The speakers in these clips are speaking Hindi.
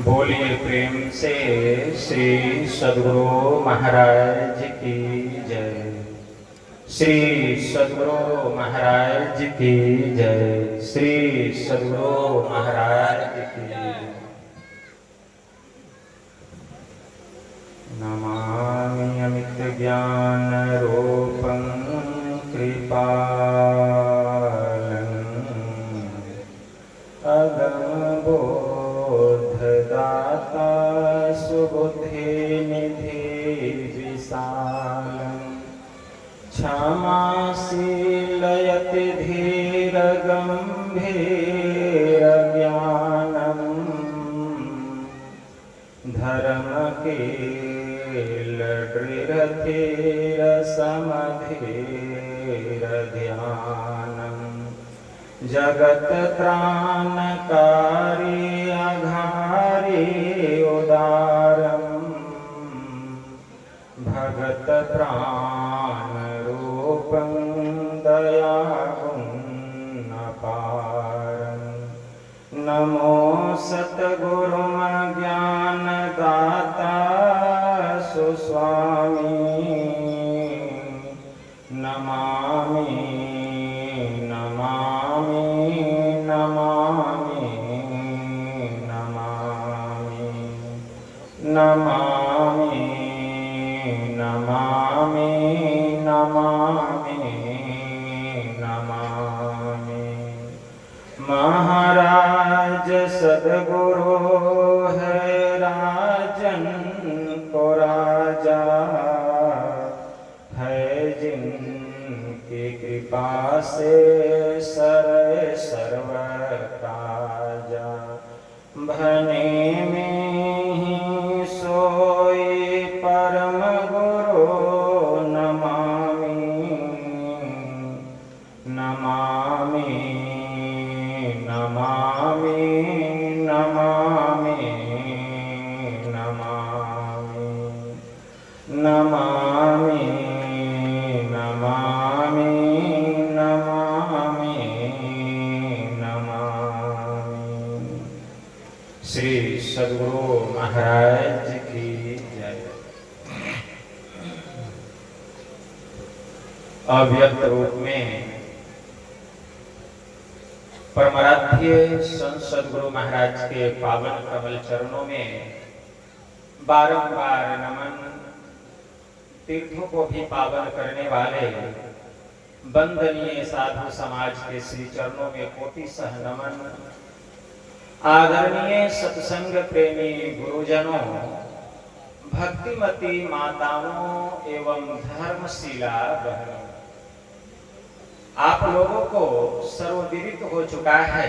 बोलिए प्रेम से श्री सद्गुरु महाराज की जय। श्री सद्गुरु महाराज की जय। श्री सद्गुरु महाराज की जय। नमामि अमित ज्ञान रूपं कृपालं अगम बोधदाता सुबुद्धि निधि विशालं क्षमाशीलयति धीर गंभीर ज्ञानम् धर्म कील दृढ़धीर समधीर ध्यानम् जगत त्राणकारी अघारी उदारम् भगत प्राण रूपं दयागुण अपारम् नमो सतगुरु ज्ञान दाता सुस्वामी नमामि नमामि नमामि नमामि नमामि नमामि नमामि नमामि। महाराज सद्गुरु है राजन को राजा है जिनकी कृपा से सर्व काजा भने में ही सोई परम गुरु नमामि नमामि नमामि नमामि नमामि नमामि नमामि नमामि नमामि। श्री सद्गुरु महाराज की जय। अव्यक्त रूप में परमाराध्य संत सद्गुरु महाराज के पावन कमल चरणों में बारंबार नमन। तीर्थों को भी पावन करने वाले वंदनीय साधु समाज के श्री चरणों में कोटि सह नमन। आदरणीय सत्संग प्रेमी गुरुजनों, भक्तिमती माताओं एवं धर्मशीला बहनों, आप लोगों को सर्वविदित हो चुका है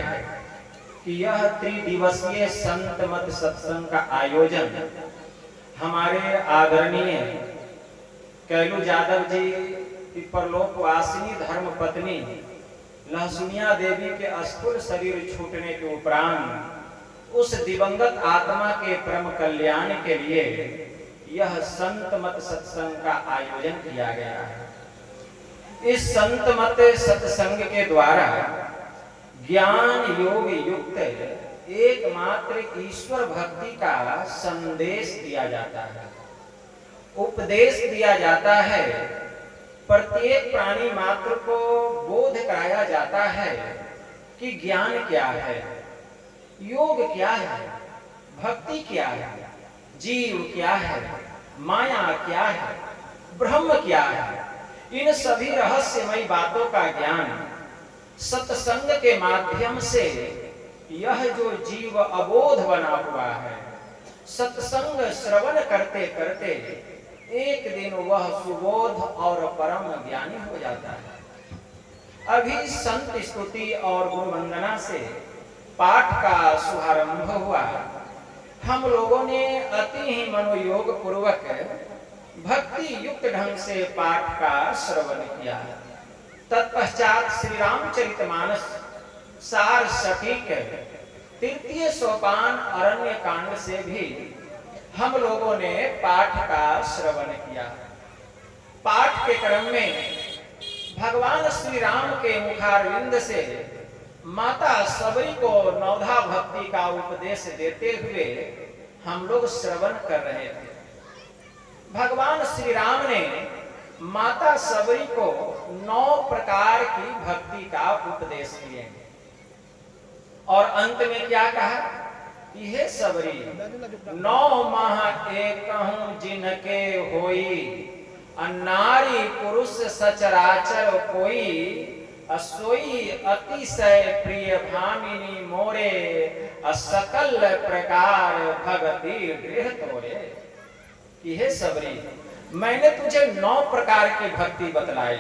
कि यह त्रिदिवसीय संत मत सत्संग का आयोजन हमारे आदरणीय कैलू यादव जी की परलोकवासिनी धर्म पत्नी लहसुनिया देवी के अस्थूल शरीर छूटने के उपरांत उस दिवंगत आत्मा के परम कल्याण के लिए यह संत मत सत्संग का आयोजन किया गया है। इस संत मत सत्संग के द्वारा ज्ञान योग युक्त एकमात्र ईश्वर भक्ति का संदेश दिया जाता है, उपदेश दिया जाता है। प्रत्येक प्राणी मात्र को बोध कराया जाता है कि ज्ञान क्या है, योग क्या है, भक्ति क्या है, जीव क्या है, माया क्या है, ब्रह्म क्या है। इन सभी रहस्यमयी बातों का ज्ञान सत्संग के माध्यम से यह जो जीव अबोध बना हुआ है, सत्संग श्रवण करते करते एक दिन वह सुबोध और परम ज्ञानी हो जाता है। अभी संत स्तुति और गुरु वंदना से पाठ का शुभारंभ हुआ। हम लोगों ने अति ही मनोयोग पूर्वक भक्ति युक्त ढंग से पाठ का श्रवण किया। तत्पश्चात श्री रामचरितमानस सार सटीक तृतीय सोपान अरण्य कांड से भी हम लोगों ने पाठ का श्रवण किया। पाठ के क्रम में भगवान श्री राम के मुखारविंद से माता सबरी को नवधा भक्ति का उपदेश देते हुए हम लोग श्रवण कर रहे थे। भगवान श्री राम ने माता सबरी को 9 प्रकार की भक्ति का उपदेश दिए और अंत में क्या कहा कि हे सबरी 9 माह एकहूं जिनके होई, नारी पुरुष सचराचर कोई, सोई अतिशय प्रिय भामिनी मोरे, सकल प्रकार भगति गृह तोरे। कि हे सबरी मैंने तुझे 9 प्रकार की भक्ति बतलाई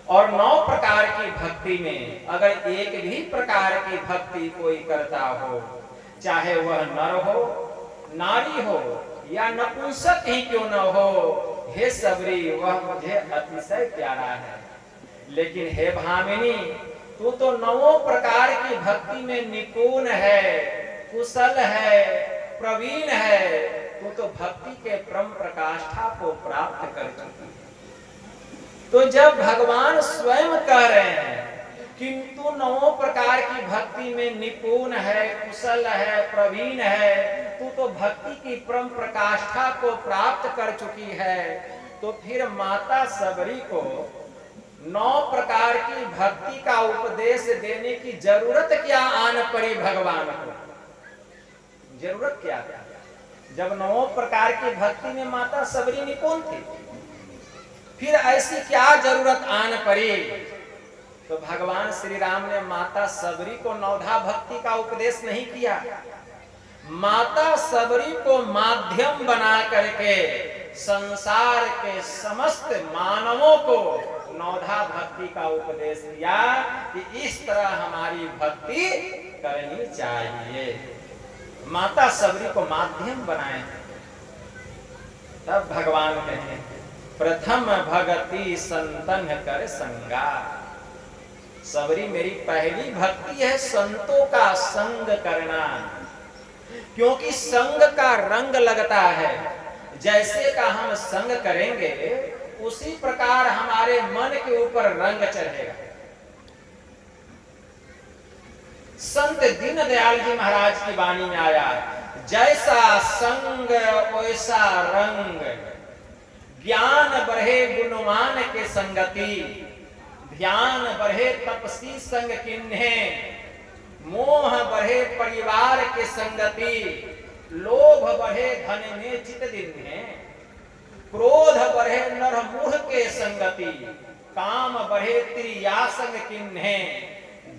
और 9 प्रकार की भक्ति में अगर एक भी प्रकार की भक्ति कोई करता हो, चाहे वह नर हो, नारी हो या नपुंसक ही क्यों न हो, हे सबरी वह मुझे अतिशय प्यारा है। लेकिन हे भामिनी तू तो 9 प्रकार की भक्ति में निपुण है, कुशल है, प्रवीण है, तू तो भक्ति के परम प्रकाष्ठा को प्राप्त कर चुकी है। तो जब भगवान स्वयं कह रहे हैं कि तू 9 प्रकार की भक्ति में निपुण है, कुशल है, प्रवीण है, तू तो भक्ति की परम प्रकाष्ठा को प्राप्त कर चुकी है, तो फिर माता सबरी को 9 प्रकार की भक्ति का उपदेश देने की जरूरत क्या आन पड़ी भगवान को? जरूरत क्या था जब 9 प्रकार की भक्ति में माता सबरी निपुण थी? फिर ऐसी क्या जरूरत आन पड़ी? तो भगवान श्री राम ने माता सबरी को नवधा भक्ति का उपदेश नहीं किया, माता सबरी को माध्यम बना करके संसार के समस्त मानवों को नवधा भक्ति का उपदेश दिया कि इस तरह हमारी भक्ति करनी चाहिए। माता सबरी को माध्यम बनाए। तब भगवान कहे प्रथम भगति संतन कर संगा। सबरी मेरी पहली भक्ति है संतों का संग करना, क्योंकि संग का रंग लगता है। जैसे का हम संग करेंगे उसी प्रकार हमारे मन के ऊपर रंग चढ़ेगा। संत दीनदयाल जी महाराज की वाणी में आया, जैसा संग वैसा रंग, ज्ञान बढ़े गुणवान के संगति, ध्यान बढ़े तपसी संग किन्हे, मोह बढ़े परिवार के संगति, लोभ बढ़े धन में चित दिन्हे, क्रोध बढ़े नर मूढ़ के संगति, काम बढ़े त्रिया संग किन्हे,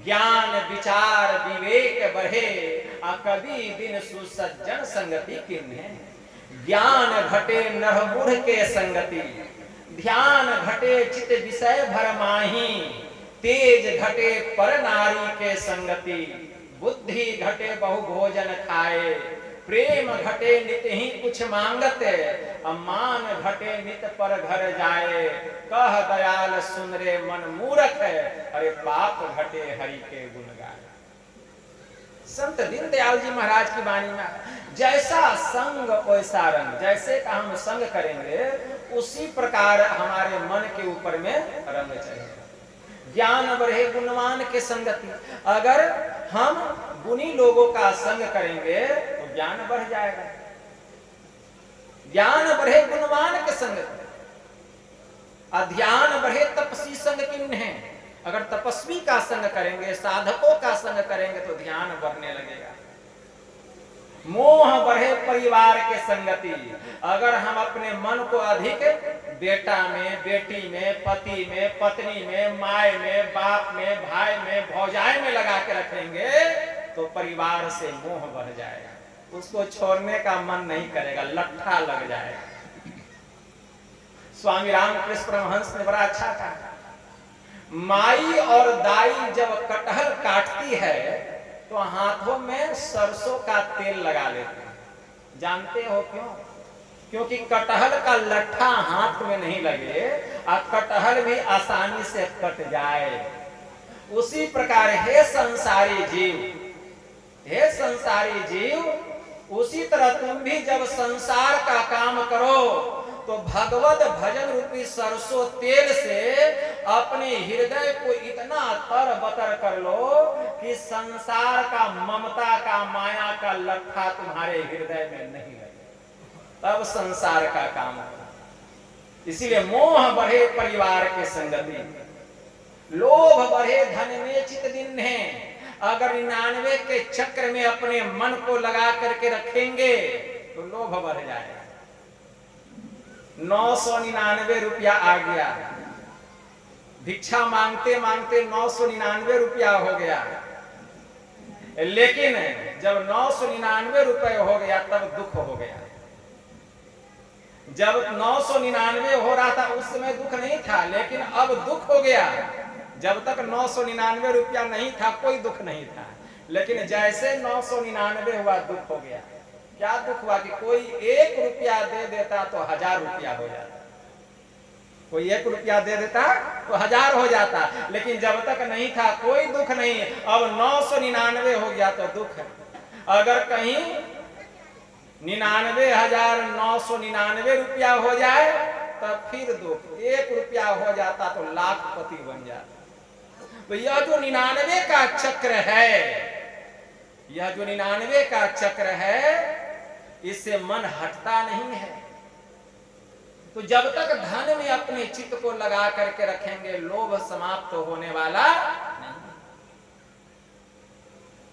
ज्ञान विचार विवेक बढ़े, कभी दिन सुसज्जन संगति किन्हे। ज्ञान घटे नर मूढ़ के संगति, ध्यान घटे चित विषय भरमाही, तेज घटे पर नारी के संगति, बुद्धि घटे बहु भोजन खाए, प्रेम घटे नित ही कुछ मांगत, मान घटे नित पर घर जाए, कह दयाल सुन रे मन मूरख, अरे पाप घटे हरि के गुण गाए। संत दीनदयाल जी महाराज की वाणी में जैसा संग वैसा रंग, जैसे का हम संग करेंगे उसी प्रकार हमारे मन के ऊपर में रंग चढ़ेगा। ज्ञान बढ़े गुणवान के संगति, अगर हम गुणी लोगों का संग करेंगे तो ज्ञान बढ़ जाएगा। ज्ञान बढ़े गुणवान के संगति, अध्यान बढ़े तपसी संग किन्हे, अगर तपस्वी का संग करेंगे, साधकों का संग करेंगे तो ध्यान बढ़ने लगेगा। मोह बढ़े परिवार के संगति, अगर हम अपने मन को अधिक बेटा में, बेटी में, पति में, पत्नी में, माय में, बाप में, भाई में, भौजाई में लगा के रखेंगे तो परिवार से मोह बढ़ जाएगा, उसको छोड़ने का मन नहीं करेगा, लट्ठा लग जाएगा। स्वामी रामकृष्ण परमहंस ने बड़ा अच्छा कहा, माई और दाई जब कटहल काटती है तो हाथों में सरसों का तेल लगा लेते हैं। जानते हो क्यों? क्योंकि कटहल का लट्ठा हाथ में नहीं लगे और कटहल भी आसानी से कट जाए। उसी प्रकार हे संसारी जीव, हे संसारी जीव, उसी तरह तुम भी जब संसार का काम करो तो भगवत भजन रूपी सरसों तेल से अपने हृदय को इतना तर बतर कर लो कि संसार का, ममता का, माया का लट्ठा तुम्हारे हृदय में नहीं लगे, तब संसार का काम है। इसीलिए मोह बढ़े परिवार के संगति, लोभ बढ़े धन में चित दिन है। अगर 99 के चक्र में अपने मन को लगा करके रखेंगे तो लोभ बढ़ जाएगा। 999 रुपया आ गया, भिक्षा मांगते मांगते 999 रुपया हो गया, लेकिन जब 999 रुपए हो गया तब दुख हो गया। जब 999 हो रहा था उस समय दुख नहीं था, लेकिन अब दुख हो गया। जब तक 999 रुपया नहीं था कोई दुख नहीं था, लेकिन जैसे 999 हुआ दुख हो गया। क्या दुख हुआ कि कोई 1 रुपया दे देता तो 1000 रुपया हो जाता, कोई 1 रुपया दे देता तो 1000 हो जाता। लेकिन जब तक नहीं था कोई दुख नहीं, अब 999 हो गया तो दुख है। अगर कहीं 99,999 रुपया हो जाए तब फिर दुख, 1 रुपया हो जाता तो लाखपति बन जाता। तो यह जो 99 का चक्र है, यह जो 99 का चक्र है, इससे मन हटता नहीं है। तो जब तक धन में अपने चित्त को लगा करके रखेंगे, लोभ समाप्त होने वाला नहीं,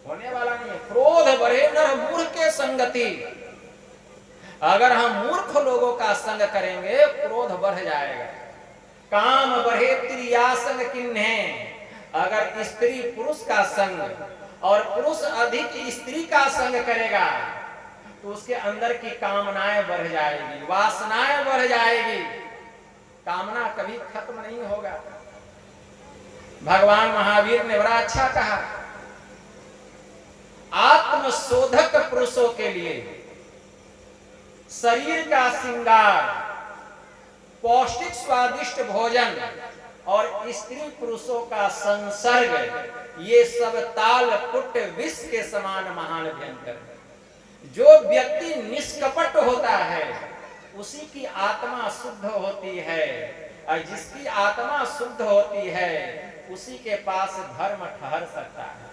होने वाला नहीं है। क्रोध बढ़े नर मूर्ख के संगति, अगर हम मूर्ख लोगों का संग करेंगे क्रोध बढ़ जाएगा। काम बढ़े त्रियासंग किन्हे, अगर स्त्री पुरुष का संग और पुरुष अधिक स्त्री का संग करेगा तो उसके अंदर की कामनाएं बढ़ जाएगी, वासनाएं बढ़ जाएगी, कामना कभी खत्म नहीं होगा। भगवान महावीर ने बड़ा अच्छा कहा, आत्मशोधक पुरुषों के लिए शरीर का श्रृंगार, पौष्टिक स्वादिष्ट भोजन और स्त्री पुरुषों का संसर्ग, ये सब ताल पुट विष के समान महान भयंकर है। जो व्यक्ति निष्कपट होता है उसी की आत्मा शुद्ध होती है, और जिसकी आत्मा शुद्ध होती है उसी के पास धर्म ठहर सकता है।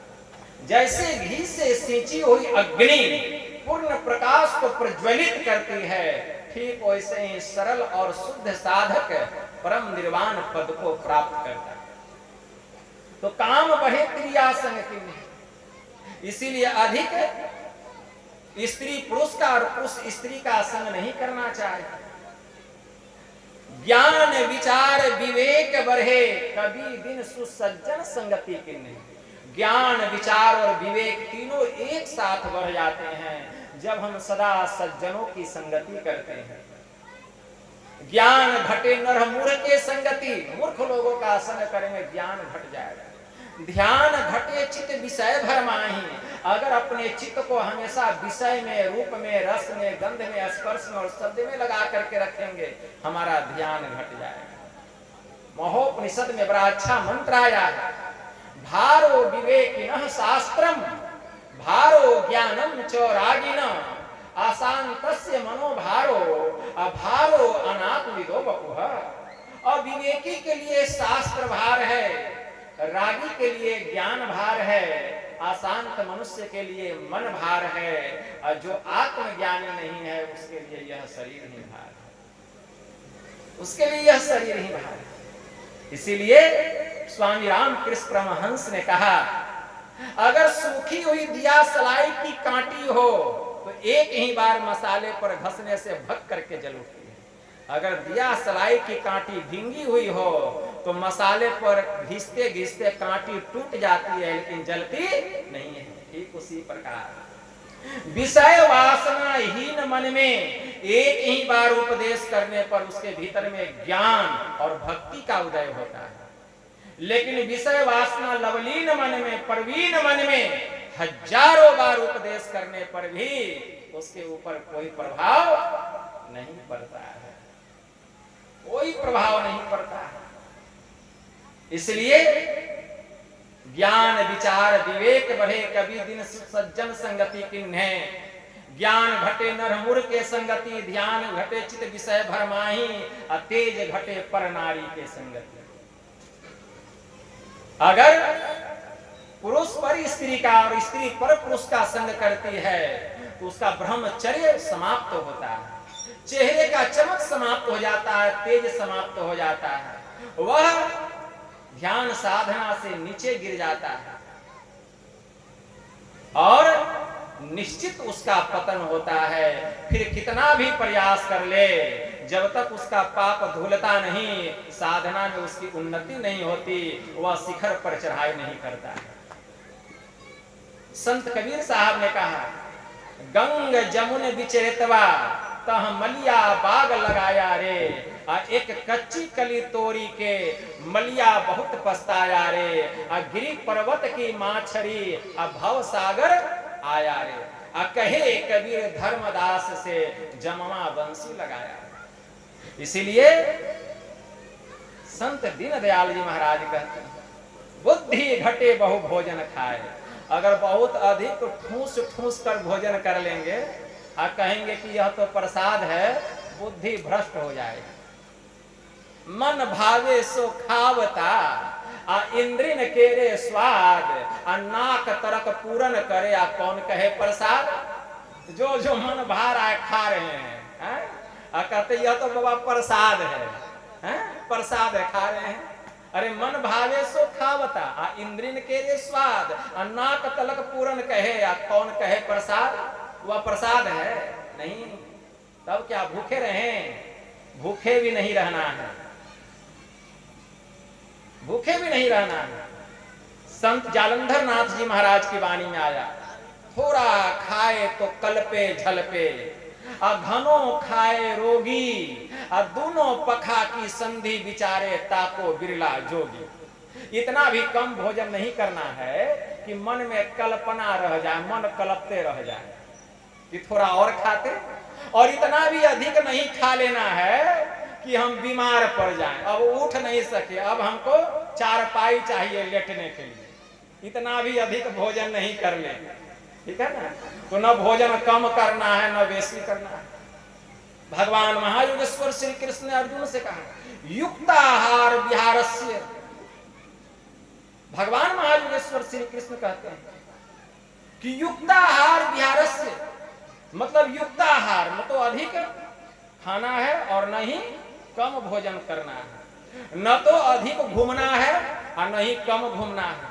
जैसे घी से सिंची हुई अग्नि पूर्ण प्रकाश को प्रज्वलित करती है, ठीक वैसे ही सरल और शुद्ध साधक परम निर्वाण पद को प्राप्त करता है। तो काम बढ़े त्रियासंग किन्हे, इसीलिए अधिक स्त्री पुरुष का और पुरुष स्त्री का संग नहीं करना चाहिए। ज्ञान विचार विवेक बढ़े, कभी दिन सुसज्जन संगति किन्हे। ज्ञान विचार और विवेक तीनों एक साथ बढ़ जाते हैं जब हम सदा सज्जनों की संगति करते हैं। ज्ञान घटे नर मूर्ख के संगति, मूर्ख लोगों का संग करेंगे ज्ञान घट जाएगा। ध्यान घटे चित्त विषय भरमाही, अगर अपने चित्त को हमेशा विषय में, रूप में, रस में, गंध में, स्पर्श में और शब्द में लगा करके रखेंगे, हमारा ध्यान घट जाएगा। महोपनिषद में बड़ा अच्छा मंत्र आया है, भारो विवेकिनः शास्त्रम भारो ज्ञानम च रागिनः अशांतस्य मनोभारो अभारो अनात्मविदो बपुः। अविवेकी के लिए शास्त्र भार है, रागी के लिए ज्ञान भार है, अशांत मनुष्य के लिए मन भार है, और जो आत्मज्ञानी नहीं है उसके लिए यह शरीर ही भार है, उसके लिए यह शरीर ही भार है। इसीलिए स्वामी रामकृष्ण परमहंस ने कहा, अगर सूखी हुई दिया सलाई की कांटी हो तो एक ही बार मसाले पर घसने से भग करके जल उठती है। अगर दिया सलाई की कांटी भींगी हुई हो तो मसाले पर घिसते घिसते कांटी टूट जाती है लेकिन जलती नहीं है। ठीक उसी प्रकार विषय वासना हीन मन में एक ही बार उपदेश करने पर उसके भीतर में ज्ञान और भक्ति का उदय होता है, लेकिन विषय वासना लवलीन मन में, प्रवीण मन में हजारों बार उपदेश करने पर भी उसके ऊपर कोई प्रभाव नहीं पड़ता है, कोई प्रभाव नहीं पड़ता है। इसलिए ज्ञान विचार विवेक बढ़े, कभी दिन सज्जन संगति किन्हे। ज्ञान घटे नर मूर्ख के संगति, ध्यान घटे चित विषय भरमाही, तेज घटे पर नारी के संगति। अगर पुरुष पर स्त्री का और स्त्री पर पुरुष का संग करती है तो उसका ब्रह्मचर्य समाप्त होता है, चेहरे का चमक समाप्त हो जाता है, तेज समाप्त हो जाता है, वह ध्यान साधना से नीचे गिर जाता है और निश्चित उसका पतन होता है। फिर कितना भी प्रयास कर ले, जब तक उसका पाप धुलता नहीं, साधना में उसकी उन्नति नहीं होती, वह शिखर पर चढ़ाई नहीं करता है। संत कबीर साहब ने कहा, गंग जमुन बिचरेतवा तह मलिया बाग लगाया रे, आ एक कच्ची कली तोरी के मलिया बहुत पछताया रे, आ गिरी पर्वत की माछरी आ भव सागर आया रे, आ कहे कबीर धर्मदास से जमवा बंसी लगाया। इसीलिए संत दीनदयाल जी महाराज कहते हैं, बुद्धि घटे बहु भोजन खाए। अगर बहुत अधिक ठूस ठूस कर भोजन कर लेंगे और कहेंगे कि यह तो प्रसाद है, बुद्धि भ्रष्ट हो जाएगी। मन भावे सो खावता आ इंद्रिन केरे स्वाद, आ नाक तरक पूरन करे आ कौन कहे प्रसाद। जो जो मन भा रहा है खा रहे हैं, कहते यह तो बाबा प्रसाद है, प्रसाद है, खा रहे हैं। अरे मन भावे सो खावता आ इंद्रिन के रे स्वाद, आ नाक तलक पूरन कहे आ कौन कहे प्रसाद। वह प्रसाद है नहीं, तब क्या भूखे रहें? भूखे भी नहीं रहना है, भूखे भी नहीं रहना है। संत जालंधर नाथ जी महाराज की वाणी में आया, थोड़ा खाए तो कल्पे झलपे, आ घनो खाए रोगी, आ दोनों पखा की संधि विचारे ताको बिरला जोगी। इतना भी कम भोजन नहीं करना है कि मन में कल्पना रह जाए, मन कल्पते रह जाए कि थोड़ा और खाते, और इतना भी अधिक नहीं खा लेना है कि हम बीमार पड़ जाएं, अब उठ नहीं सके, अब हमको चारपाई चाहिए लेटने के लिए। इतना भी अधिक भोजन नहीं कर ले, ठीक है ना। तो न भोजन कम करना है न बेसी करना है। भगवान महायोगेश्वर श्री कृष्ण ने अर्जुन से कहा, युक्ताहार विहारस्य। भगवान महायोगेश्वर श्री कृष्ण कहते हैं कि युक्ताहार विहारस्य, मतलब युक्ताहार न तो अधिक खाना है और न ही कम भोजन करना है, न तो अधिक घूमना है और न ही कम घूमना है।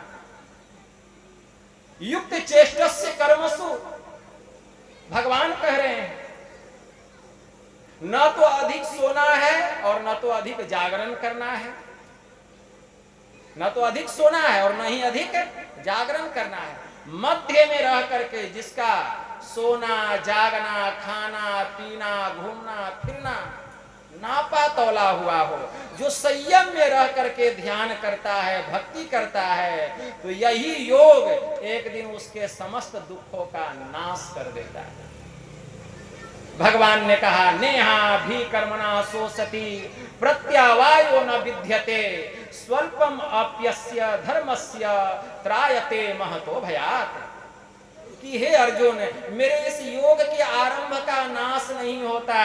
युक्त चेष्टस्य कर्मसु, भगवान कह रहे हैं न तो अधिक सोना है और न तो अधिक जागरण करना है, न तो अधिक सोना है और न ही अधिक जागरण करना है। मध्य में रह करके जिसका सोना, जागना, खाना, पीना, घूमना फिरना नापा तौला हुआ हो, जो संयम में रह करके ध्यान करता है, भक्ति करता है, तो यही योग एक दिन उसके समस्त दुखों का नाश कर देता है। भगवान ने कहा, नेहा भी कर्मणा सोसति प्रत्यावायो न विद्यते, स्वल्पम अप्यस्य धर्मस्य त्रायते महतो भयात्। कि हे अर्जुन, मेरे इस योग के आरंभ का नाश नहीं होता,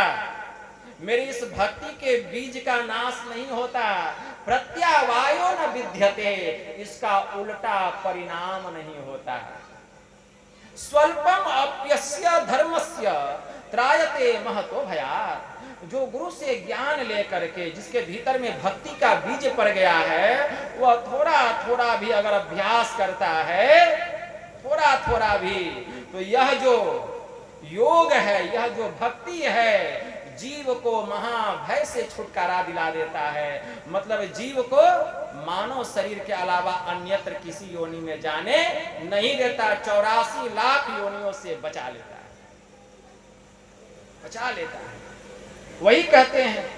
मेरी इस भक्ति के बीज का नाश नहीं होता, प्रत्यावायो न विद्यते, इसका उल्टा परिणाम नहीं होता। स्वल्पम अप्यस्य धर्मस्य त्रायते महतो भयात्। जो गुरु से ज्ञान लेकर के जिसके भीतर में भक्ति का बीज पड़ गया है, वह थोड़ा थोड़ा भी अगर अभ्यास करता है, थोड़ा थोड़ा भी, तो यह जो योग है, यह जो भक्ति है, जीव को महाभय से छुटकारा दिला देता है। मतलब जीव को मानव शरीर के अलावा अन्यत्र किसी योनि में जाने नहीं देता, 84 लाख योनियों से बचा लेता है, बचा लेता है। वही कहते हैं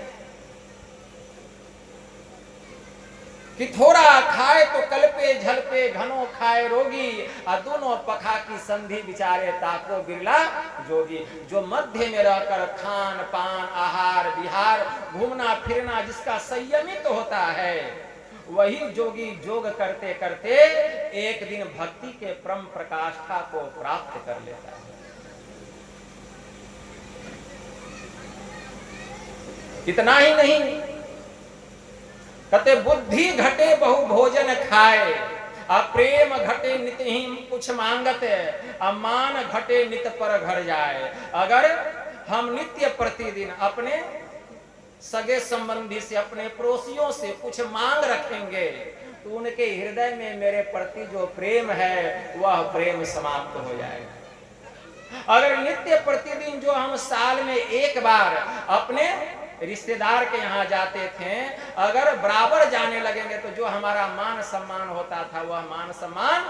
कि थोड़ा खाए तो कल्पे झलपे, घनो खाए रोगी, और दोनों पखा की संधि विचारे ताको बिरला जोगी। जो मध्य में रहकर खान पान, आहार विहार, घूमना फिरना जिसका संयमित तो होता है, वही जोगी योग करते करते एक दिन भक्ति के परम प्रकाष्ठा को प्राप्त कर लेता है। इतना ही नहीं, कहते बुद्धि घटे बहु भोजन खाए, अप्रेम घटे नित ही कुछ मांगत, अमान घटे नित पर घर जाए। अगर हम नित्य प्रतिदिन अपने सगे संबंधी से, अपने पड़ोसियों से कुछ मांग रखेंगे तो उनके हृदय में मेरे प्रति जो प्रेम है वह प्रेम समाप्त हो जाएगा। अगर नित्य प्रतिदिन जो हम साल में एक बार अपने रिश्तेदार के यहाँ जाते थे, अगर बराबर जाने लगेंगे तो जो हमारा मान सम्मान होता था वह मान सम्मान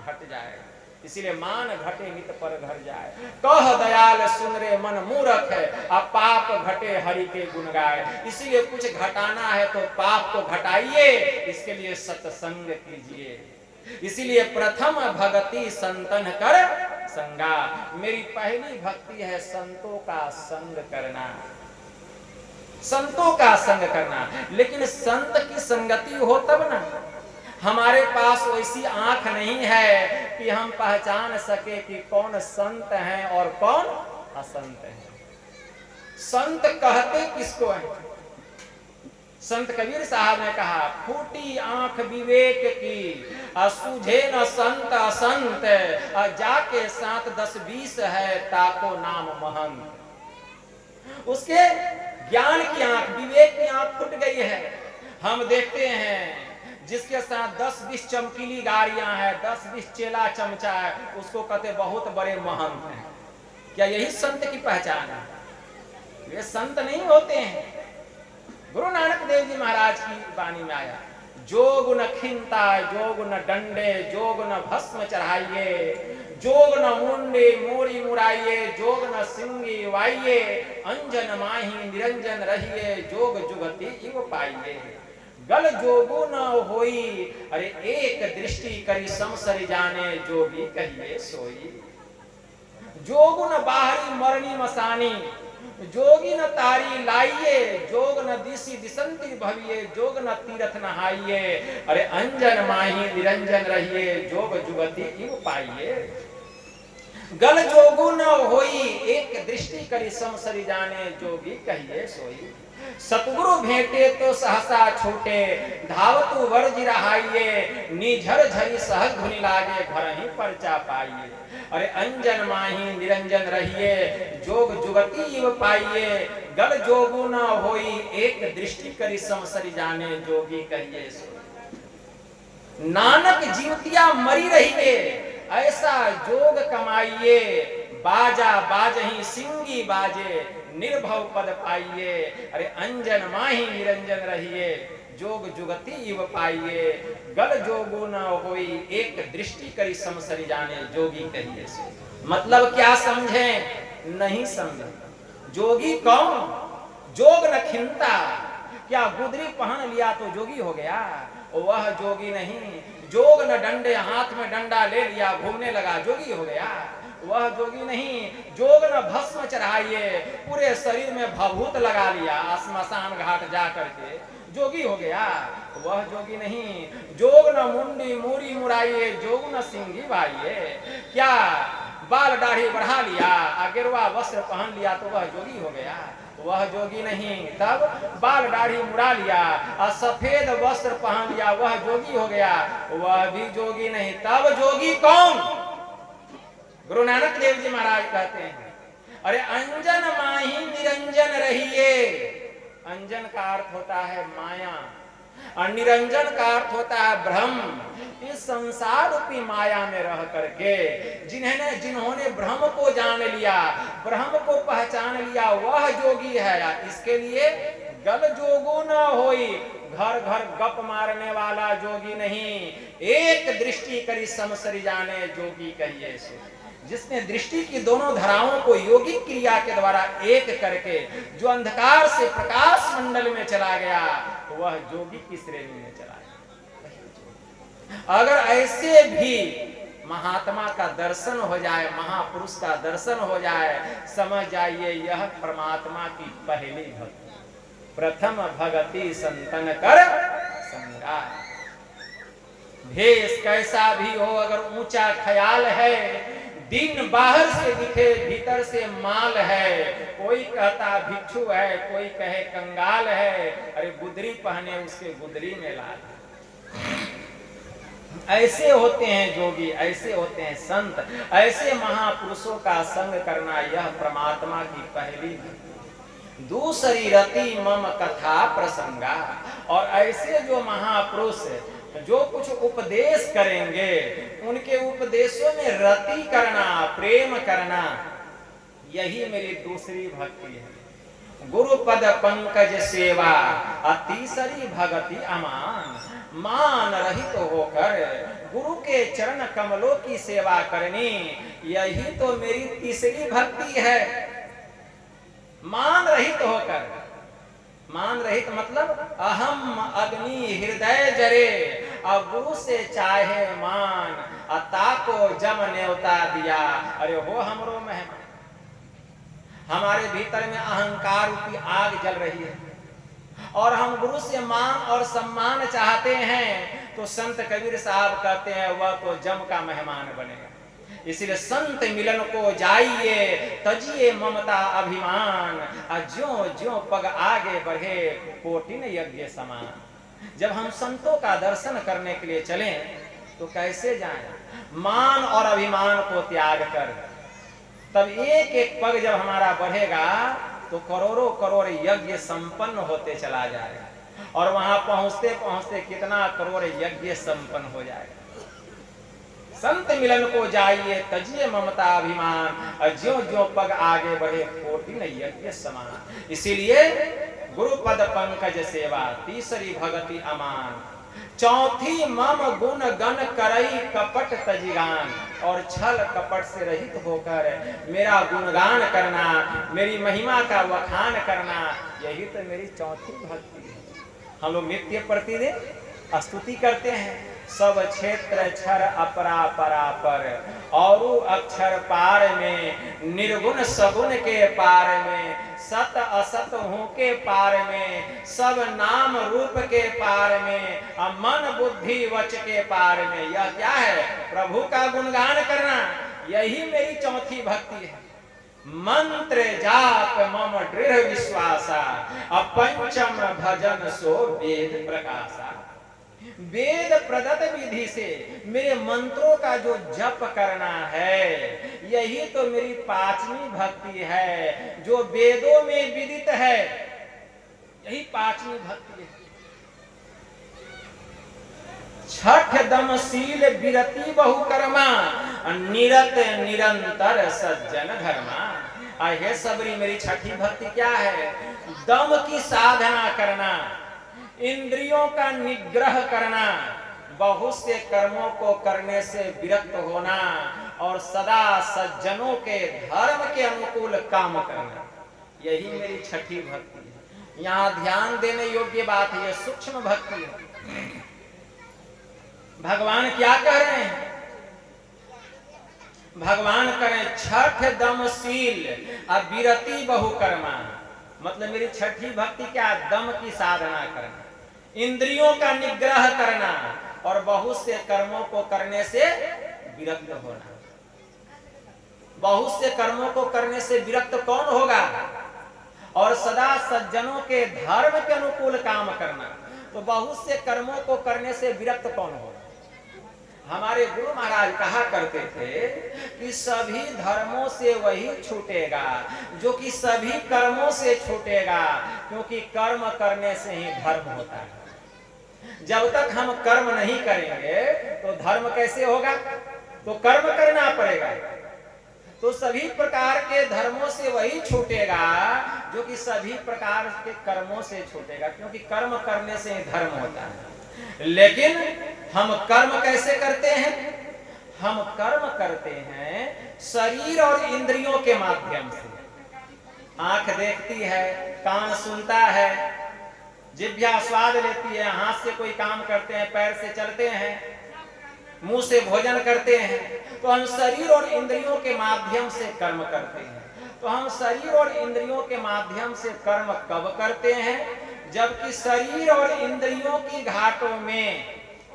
घट जाएगा। इसीलिए मान घटे नित पर घर जाए, कह दयाल सुन रे मन मूर्ख है, अब पाप घटे हरि के गुण गाए। इसीलिए कुछ घटाना है तो पाप को घटाइए, इसके लिए सत्संग कीजिए। इसीलिए प्रथम भक्ति संतन कर संगा, मेरी पहली भक्ति है संतों का संग करना, संतों का संग करना। लेकिन संत की संगति हो तब ना, हमारे पास वैसी आंख नहीं है कि हम पहचान सके कि कौन संत है और कौन असंत है। संत कहते किसको है? संत कबीर साहब ने कहा, फूटी आंख विवेक की, सूझे न संत असंत, जाके 7 10 20 है ताको नाम महंत। उसके ज्ञान की आंख, विवेक की आंख फूट गई है। हम देखते हैं जिसके साथ 10 20 चमकीली गाड़ियां हैं, 10 20 चेला चमचा है, उसको कहते बहुत बड़े महंत हैं। क्या यही संत की पहचान है? वे संत नहीं होते हैं। गुरु नानक देव जी महाराज की वाणी में आया, जोग न खिंता जोग न डंडे, जोग न भस्म चढ़ाइए, जोग न मुंडे मोरी मुराइये, जोग न सिंगी वाइये, अंजन माही निरंजन रहिए, जोग जुगति इव पाइये। गल जोगो न होई, अरे एक दृष्टि करी समसरि जाने, जो भी कहिए सोई। जोग न बाहरी मरनी मसानी, जोगी न तारी लाइये, जोग न दिसी दिसंती भविये, जोग न तीरथ नहाइये, अरे अंजन माही निरंजन रहिए, जोग जुगति इव पाइये। गल जोगो न होई, एक दृष्टि करी समसरि जाने, जोगी कहिए सोई। सतगुरु भेंटे तो सहसा छूटे, धावतु वर्जि रहाइये, निझर झरी सहज धुनि लागे, घर ही परचा पाइये। अरे अंजन माही निरंजन रहिए, जोग जुगति इव पाइये। गल जोगु न होई, एक दृष्टि करी समसरि जाने, जोगी कहिए सोई। नानक जीवतिया मरी रहिए, ऐसा जोग कमाइए, बाजा बाजही सिंगी बाजे, निर्भव पद पाइये। अरे अंजन माही निरंजन रहिए, जोग जुगति इव पाइये। गल जोगो न होई, एक दृष्टि करी समसरि जाने, जोगी कहिए से। मतलब क्या समझे? नहीं समझे। जोगी कौन? जोग न खिंता, क्या गुदरी पहन लिया तो जोगी हो गया? वह जोगी नहीं। जोग न डंडे, हाथ में डंडा ले लिया घूमने लगा, जोगी हो गया? वह जोगी नहीं। जोग न भस्म चढ़ाइए, पूरे शरीर में भभूत लगा लिया, श्मशान घाट जा करके, जोगी हो गया? वह जोगी नहीं। जोग न मुंडी मूरी मुराइए, जोग न सिंगी भाइये, क्या बाल दाढ़ी बढ़ा लिया, गिरवा वस्त्र पहन लिया तो वह जोगी हो गया? वह जोगी नहीं। तब बाल दाढ़ी मुड़ा लिया और सफेद वस्त्र पहन लिया, वह जोगी हो गया? वह भी जोगी नहीं। तब जोगी कौन? गुरु नानक देव जी महाराज कहते हैं, अरे अंजन माही निरंजन रहिए। अंजन का अर्थ होता है माया और निरंजन का अर्थ होता है ब्रह्म। इस संसार रूपी माया में रह करके जिन्होंने ब्रह्म को जान लिया, ब्रह्म को पहचान लिया, वह जोगी है। इसके लिए गल जोगो न होई, घर घर गप मारने वाला जोगी नहीं। एक दृष्टि करी समसरि जाने, जोगी कहिए से। जिसने दृष्टि की दोनों धाराओं को योगिक क्रिया के द्वारा एक करके जो अंधकार से प्रकाश मंडल में चला गया, वह जोगी की श्रेणी में चला गया। अगर ऐसे भी महात्मा का दर्शन हो जाए, महापुरुष का दर्शन हो जाए, समझ जाइए यह परमात्मा की पहली भक्ति। प्रथम भगति संतन कर संगा। भेष कैसा भी हो, अगर ऊंचा ख्याल है, दिन बाहर से दिखे भीतर से माल है। कोई कहता भिक्षु है, कोई कहे कंगाल है, अरे गुदरी पहने उसके गुदरी में लाल। ऐसे होते हैं जोगी, ऐसे होते हैं संत, ऐसे महापुरुषों का संग करना यह परमात्मा की पहली दूसरी रति मम कथा प्रसंगा। और ऐसे जो महापुरुष जो कुछ उपदेश करेंगे उनके उपदेशों में रति करना, प्रेम करना, यही मेरी दूसरी भक्ति है। गुरु पद पंकज सेवा तीसरी भगति अमान। मान रहित होकर गुरु के चरण कमलों की सेवा करनी, यही तो मेरी तीसरी भक्ति है। मान रहित होकर, मान रहित मतलब अहम अग्नि हृदय जरे, अब गुरु से चाहे मान, अता को जब न्योता दिया। अरे हो हमरो मेहमान, हमारे भीतर में अहंकार रूपी आग जल रही है और हम गुरु से मान और सम्मान चाहते हैं, तो संत कबीर साहब कहते हैं वह तो जम का मेहमान बनेगा। इसलिए संत मिलन को जाइए, तजिए ममता अभिमान, ज्यों ज्यों पग आगे बढ़े कोटिन यज्ञ समान। जब हम संतों का दर्शन करने के लिए चलें तो कैसे जाएं? मान और अभिमान को त्याग कर। तब एक एक पग जब हमारा बढ़ेगा तो करोड़ों करोड़ यज्ञ संपन्न होते चला जाएगा और वहां पहुंचते पहुंचते कितना करोड़ यज्ञ संपन्न हो जाएगा। संत मिलन को जाइए, तजिए ममता अभिमान, और ज्यों ज्यों पग आगे बढ़े कोटिन यज्ञ समान। इसीलिए गुरु पद पंकज सेवा तीसरी भगति अमान। चौथी मम गुण गण करई कपट तजिगान, और छल कपट से रहित होकर मेरा गुणगान करना, मेरी महिमा का वखान करना, यही तो मेरी चौथी भक्ति है। हम लोग नित्य प्रतिदिन स्तुति करते हैं, सब क्षेत्र क्षर अपरा परापर, और अक्षर पार में, निर्गुण सगुण के पार में, सत असत हूँ के पार में, सब नाम रूप के पार में, मन बुद्धि वच के पार में। यह क्या है? प्रभु का गुणगान करना, यही मेरी चौथी भक्ति है। मंत्र जाप मम दृढ़ विश्वासा, अपंचम भजन सो वेद प्रकाशा। वेद प्रदत्त विधि से मेरे मंत्रों का जो जप करना है, यही तो मेरी पांचवी भक्ति है, जो वेदों में विदित है, यही पांचवी भक्ति है। छठ दमशील विरति बहुकर्मा, निरत निरंतर सज्जन धर्मा। हे सबरी, मेरी छठी भक्ति क्या है? दम की साधना करना, इंद्रियों का निग्रह करना, बहुत से कर्मों को करने से विरक्त होना, और सदा सज्जनों के धर्म के अनुकूल काम करना, यही मेरी छठी भक्ति है। यहाँ ध्यान देने योग्य बात है, ये सूक्ष्म भक्ति है। भगवान क्या कह रहे हैं? भगवान करें छठ दमशील विरति बहुकर्मा, मतलब मेरी छठी भक्ति क्या? दम की साधना करना, इंद्रियों का निग्रह करना, और बहुत से कर्मों को करने से विरक्त होना। बहुत से कर्मों को करने से विरक्त कौन होगा? और सदा सज्जनों के धर्म के अनुकूल काम करना। तो बहुत से कर्मों को करने से विरक्त कौन होगा? हमारे गुरु महाराज कहा करते थे कि सभी धर्मों से वही छूटेगा जो कि सभी कर्मों से छूटेगा, क्योंकि कर्म करने से ही धर्म होता है। जब तक हम कर्म नहीं करेंगे तो धर्म कैसे होगा? तो कर्म करना पड़ेगा। तो सभी प्रकार के धर्मों से वही छूटेगा जो कि सभी प्रकार के कर्मों से छूटेगा, क्योंकि कर्म करने से ही धर्म होता है। लेकिन हम कर्म कैसे करते हैं? हम कर्म करते हैं शरीर और इंद्रियों के माध्यम से। आंख देखती है, कान सुनता है, जिह्वा स्वाद लेती है, हाथ से कोई काम करते हैं, पैर से चलते हैं, मुंह से भोजन करते हैं। तो हम शरीर और इंद्रियों के माध्यम से कर्म करते हैं। तो हम शरीर और इंद्रियों के माध्यम से कर्म कब करते हैं? जबकि शरीर और इंद्रियों की घाटों में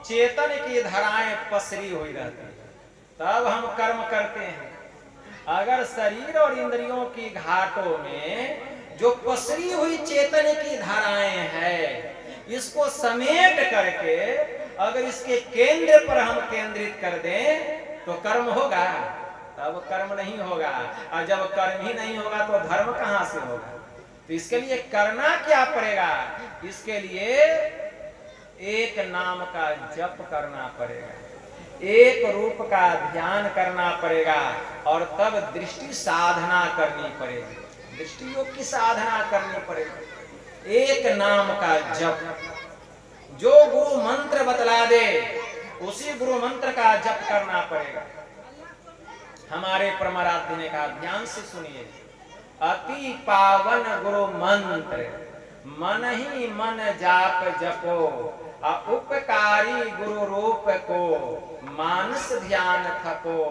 चेतन की धाराएं पसरी हुई रहती है, तब हम कर्म करते हैं। अगर शरीर और इंद्रियों की घाटों में जो पसरी हुई चेतन की धाराएं हैं, इसको समेट करके अगर इसके केंद्र पर हम केंद्रित कर दें तो कर्म होगा, तब कर्म नहीं होगा, और जब कर्म ही नहीं होगा तो धर्म कहां से होगा। तो इसके लिए करना क्या पड़ेगा, इसके लिए एक नाम का जप करना पड़ेगा, एक रूप का ध्यान करना पड़ेगा, और तब दृष्टि साधना करनी पड़ेगी, दृष्टि योग की साधना करनी पड़ेगी। एक नाम का जप, जो गुरु मंत्र बतला दे उसी गुरु मंत्र का जप करना पड़ेगा। हमारे परमाराध्य ने कहा, ध्यान से सुनिए, अति पावन गुरु मंत्र मन ही मन जाप जपो, उपकारी गुरु रूप को मानस ध्यान थको,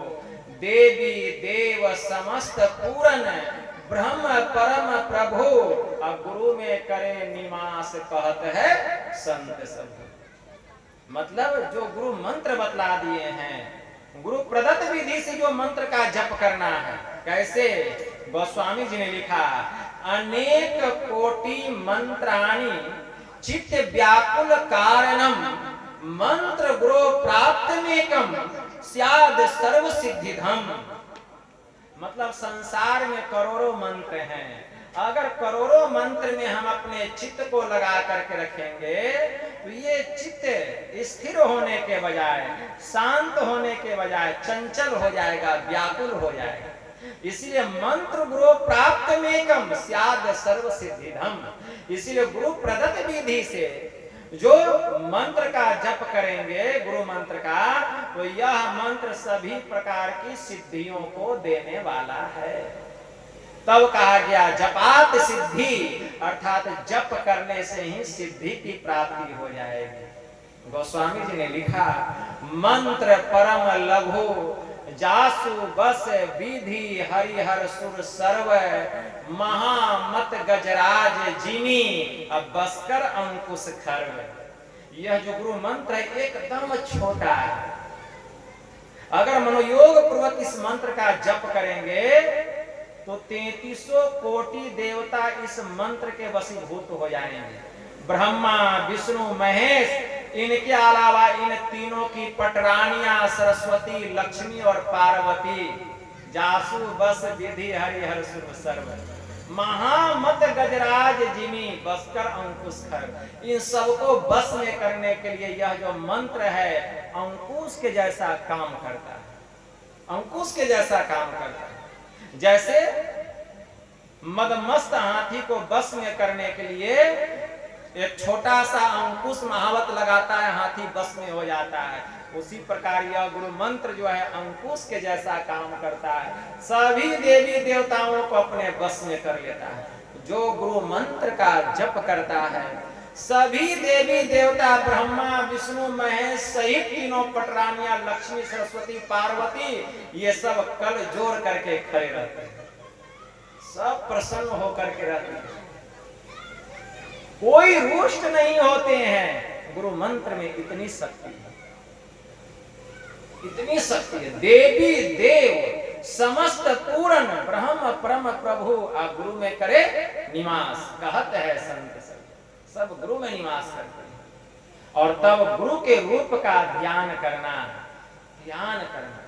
देवी देव समस्त पूरन ब्रह्म परम प्रभु, गुरु में करे निवास कहत है संत सब। मतलब जो गुरु मंत्र बतला दिए हैं, गुरु प्रदत्त विधि से जो मंत्र का जप करना है, कैसे गोस्वामी जी ने लिखा, अनेक कोटि मंत्राणि चित्त व्याकुल कारणम, मंत्र गुरु प्राप्तमेकम स्याद सर्व सिद्धिधम। मतलब संसार में करोड़ों मंत्र हैं, अगर करोड़ों मंत्र में हम अपने चित्त को लगा करके रखेंगे तो ये चित्त स्थिर होने के बजाय, शांत होने के बजाय चंचल हो जाएगा, व्याकुल हो जाएगा। इसलिए मंत्र गुरु प्राप्त मेकम स्याद सर्व सिद्धिधम, इसलिए गुरु प्रदत्त विधि से जो मंत्र का जप करेंगे गुरु मंत्र का, तो यह मंत्र सभी प्रकार की सिद्धियों को देने वाला है। तब कहा गया जपात सिद्धि, अर्थात जप करने से ही सिद्धि की प्राप्ति हो जाएगी। गोस्वामी जी ने लिखा, मंत्र परम लघु जासु बस विधि हरिहर सुर सर्व, महामत गजराज जिमी अब बसकर अंकुश खर्व। यह जो गुरु मंत्र है एकदम छोटा है, अगर मनोयोग पूर्वक इस मंत्र का जप करेंगे तो 3300 कोटि देवता इस मंत्र के वशीभूत हो जाएंगे। ब्रह्मा विष्णु महेश, इनके अलावा इन तीनों की पटरानियां सरस्वती लक्ष्मी और पार्वती, जासु बस विधि हरिहर सुर सर्व, महामत गजराज जिमी बसकर अंकुश खर, इन सबको बस में करने के लिए यह जो मंत्र है अंकुश के जैसा काम करता है, अंकुश के जैसा काम करता है। जैसे मदमस्त हाथी को बस में करने के लिए एक छोटा सा अंकुश महावत लगाता है, हाथी बस में हो जाता है, उसी प्रकार यह गुरु मंत्र जो है अंकुश के जैसा काम करता है, सभी देवी देवताओं को अपने बस में कर लेता है। जो गुरु मंत्र का जप करता है सभी देवी देवता ब्रह्मा विष्णु महेश सहित तीनों पटरानियां लक्ष्मी सरस्वती पार्वती, ये सब कल जोड़ करके खड़े रहते हैं, सब प्रसन्न होकर के रहते हैं, कोई रुष्ट नहीं होते हैं। गुरु मंत्र में इतनी शक्ति है, इतनी शक्ति है। देवी देव समस्त पूर्ण ब्रह्म परम प्रभु आप गुरु में करे निवास, कहत है संत सब गुरु में निवास करते हैं। और तब गुरु के रूप का ध्यान करना, ध्यान करना,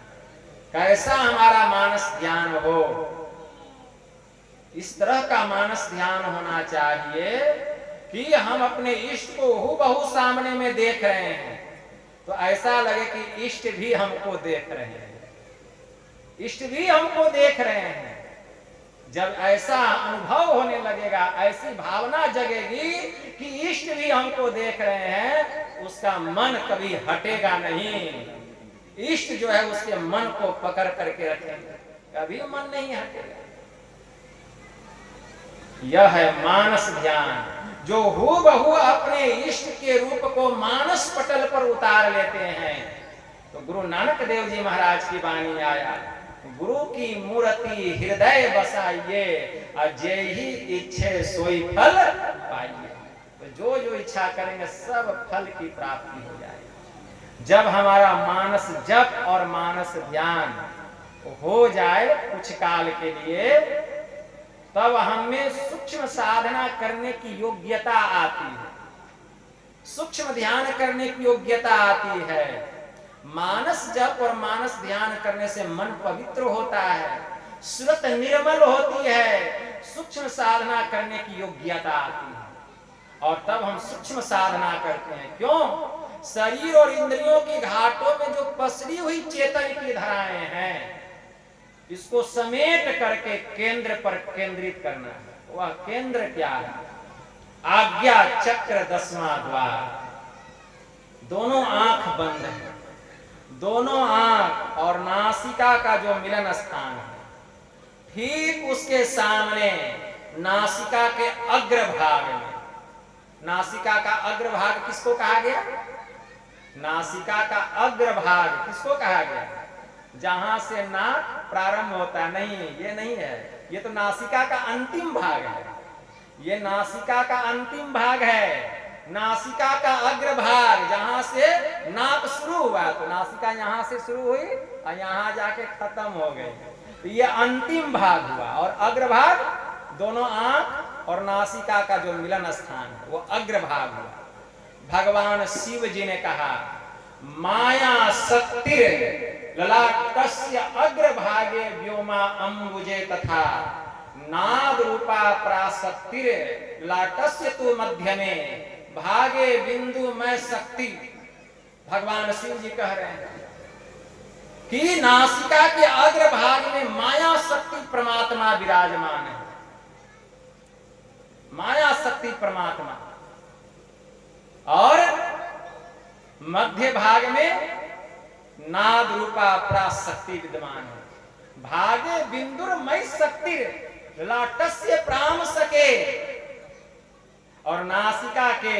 कैसा हमारा मानस ध्यान हो, इस तरह का मानस ध्यान होना चाहिए कि हम अपने इष्ट को हूबहू सामने में देख रहे हैं तो ऐसा लगे कि इष्ट भी हमको देख रहे हैं, इष्ट भी हमको देख रहे हैं। जब ऐसा अनुभव होने लगेगा, ऐसी भावना जगेगी कि इष्ट भी हमको देख रहे हैं, उसका मन कभी हटेगा नहीं। इष्ट जो है उसके मन को पकड़ करके रखेंगे, कभी मन नहीं हटेगा। यह है मानस ध्यान, जो हूबहू अपने इष्ट के रूप को मानस पटल पर उतार लेते हैं। तो गुरु नानक देव जी महाराज की वाणी आया, गुरु की मूर्ति हृदय बसाइए, जय ही इच्छे सोई फल पाइए। तो जो जो इच्छा करेंगे सब फल की प्राप्ति हो जाएगी। जब हमारा मानस जप और मानस ध्यान हो जाए कुछ काल के लिए, तब हमें सूक्ष्म साधना करने की योग्यता आती है। सूक्ष्म ध्यान करने की योग्यता आती है। मानस जप और मानस ध्यान करने से मन पवित्र होता है, सुरत निर्मल होती है, सूक्ष्म साधना करने की योग्यता आती है। और तब हम सूक्ष्म साधना करते हैं। क्यों? शरीर और इंद्रियों की घाटों में जो पसरी हुई चेतन की धाराएं हैं, इसको समेट करके केंद्र पर केंद्रित करना है। वह केंद्र क्या है? आज्ञा चक्र 10वां द्वार। दोनों आंख बंद है, दोनों आंख और नासिका का जो मिलन स्थान है, ठीक उसके सामने नासिका के अग्रभाग में, नासिका का अग्रभाग किसको कहा गया? नासिका का अग्रभाग किसको कहा गया? जहां से नाक प्रारंभ होता है। नहीं, ये नहीं है, ये तो नासिका का अंतिम भाग है। ये नासिका का अंतिम भाग है। नासिका का अग्रभाग, जहां से नाक शुरू हुआ, तो नासिका यहां से शुरू हुई और यहां जाके खत्म हो गई, तो ये अंतिम भाग हुआ। और अग्रभाग दोनों आंख और नासिका का जो मिलन स्थान है, वो अग्रभाग हुआ। भगवान शिव जी ने कहा, माया शक्तिर ललाटस्य अग्रभागे व्योमा अम्बुजे तथा नाद रूपा प्राशक्तिर ललाटस्य तु मध्य में भागे बिंदु में शक्ति। भगवान शिव जी कह रहे हैं कि नासिका के अग्रभाग में माया शक्ति परमात्मा विराजमान है। माया शक्ति परमात्मा, और मध्य भाग में नाद रूपा प्राशक्ति विद्यमान है। भागे बिंदुर मई शक्ति लाटस्य प्राम सके, और नासिका के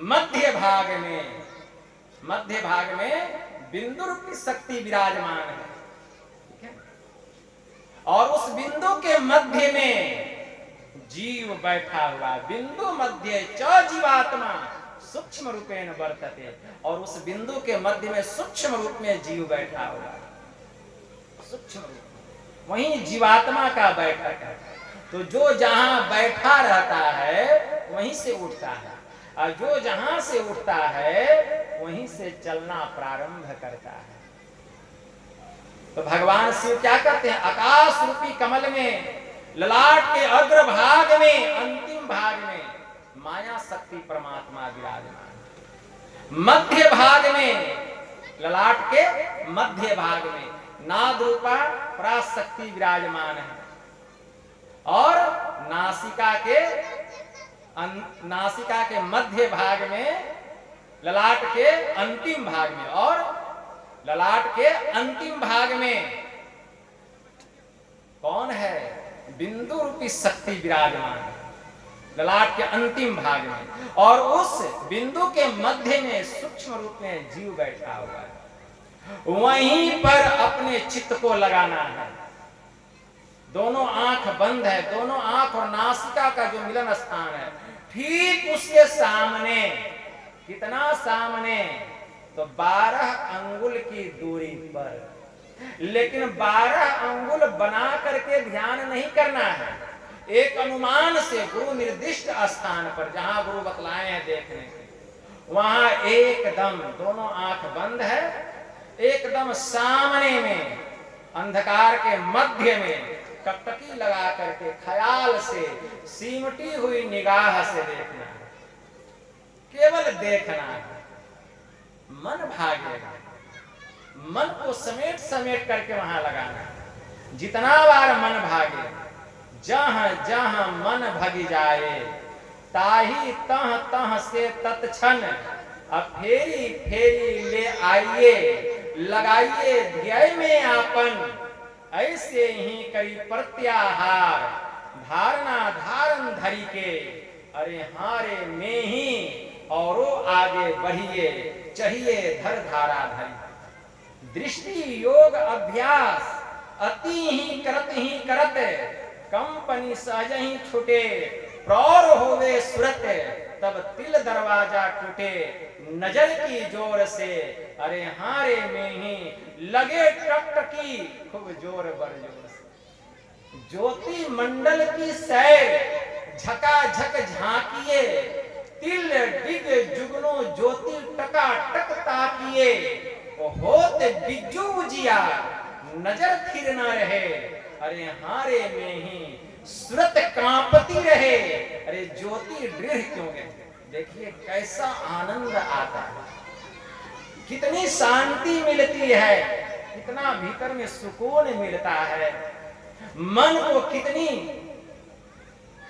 मध्य भाग में, मध्य भाग में बिंदु रूपी शक्ति विराजमान है। और उस बिंदु के मध्य में जीव बैठा हुआ। बिंदु मध्य च जीवात्मा सूक्ष्म रूपेण वर्तते, और उस बिंदु के मध्य में सूक्ष्म रूप में जीव बैठा हुआ। सूक्ष्म रूप वहीं जीवात्मा का बैठक है। तो जो जहां बैठा रहता है वहीं से उठता है, और जो जहां से उठता है वहीं से चलना प्रारंभ करता है। तो भगवान शिव क्या करते हैं? आकाश रूपी कमल में, ललाट के अग्रभाग में, अंतिम भाग में माया शक्ति परमात्मा विराजमान। मध्य भाग में, ललाट के मध्य भाग में नाद रूपा पराशक्ति विराजमान है। और नासिका के मध्य भाग में, ललाट के अंतिम भाग में, और ललाट के अंतिम भाग में कौन है? बिंदु रूपी शक्ति विराजमान है ललाट के अंतिम भाग में। और उस बिंदु के मध्य में सूक्ष्म रूप में जीव बैठा हुआ है। वहीं पर अपने चित्त को लगाना है। दोनों आंख बंद है, दोनों आंख और नासिका का जो मिलन स्थान है, ठीक उसके सामने, कितना सामने? तो 12 अंगुल की दूरी पर। लेकिन 12 अंगुल बना करके ध्यान नहीं करना है। एक अनुमान से गुरु निर्दिष्ट स्थान पर, जहां गुरु बतलाए हैं देखने के, वहां एकदम दोनों आंख बंद है, एकदम सामने में अंधकार के मध्य में टकटकी लगा करके ख्याल से, सिमटी हुई निगाह से देखना है। केवल देखना है। मन भागेगा, मन को समेट समेट करके वहां लगाना है। जितना बार मन भागे, जहां जहां मन भग जाए, ताही तह तह से तत्क्षण अब फेरी फेरी ले आइए, लगाइए ध्यय में आपन, ऐसे ही करी प्रत्याहार, धारणा धारण धरी के, अरे हारे में ही औरो आगे बढ़िए, चाहिए धर धारा धरी। दृष्टि योग अभ्यास अति ही करत कंपनी सहज ही छुटे, प्रौर होवे सुरत तब तिल दरवाजा टूटे, नजर की जोर से अरे हारे में ही लगे टकटकी, खूब जोर बर जोर से। ज्योति मंडल की सैर झकाझक झांकिए, तिल डिग जुगनो ज्योति टका टक ताकिए, होत बिज्जू उजिया नजर थिर न रहे। अरे हारे में ही सूरत कांपती रहे। अरे ज्योति दृढ़ क्यों गए? देखिए कैसा आनंद आता है, कितनी शांति मिलती है, कितना भीतर में सुकून मिलता है, मन को कितनी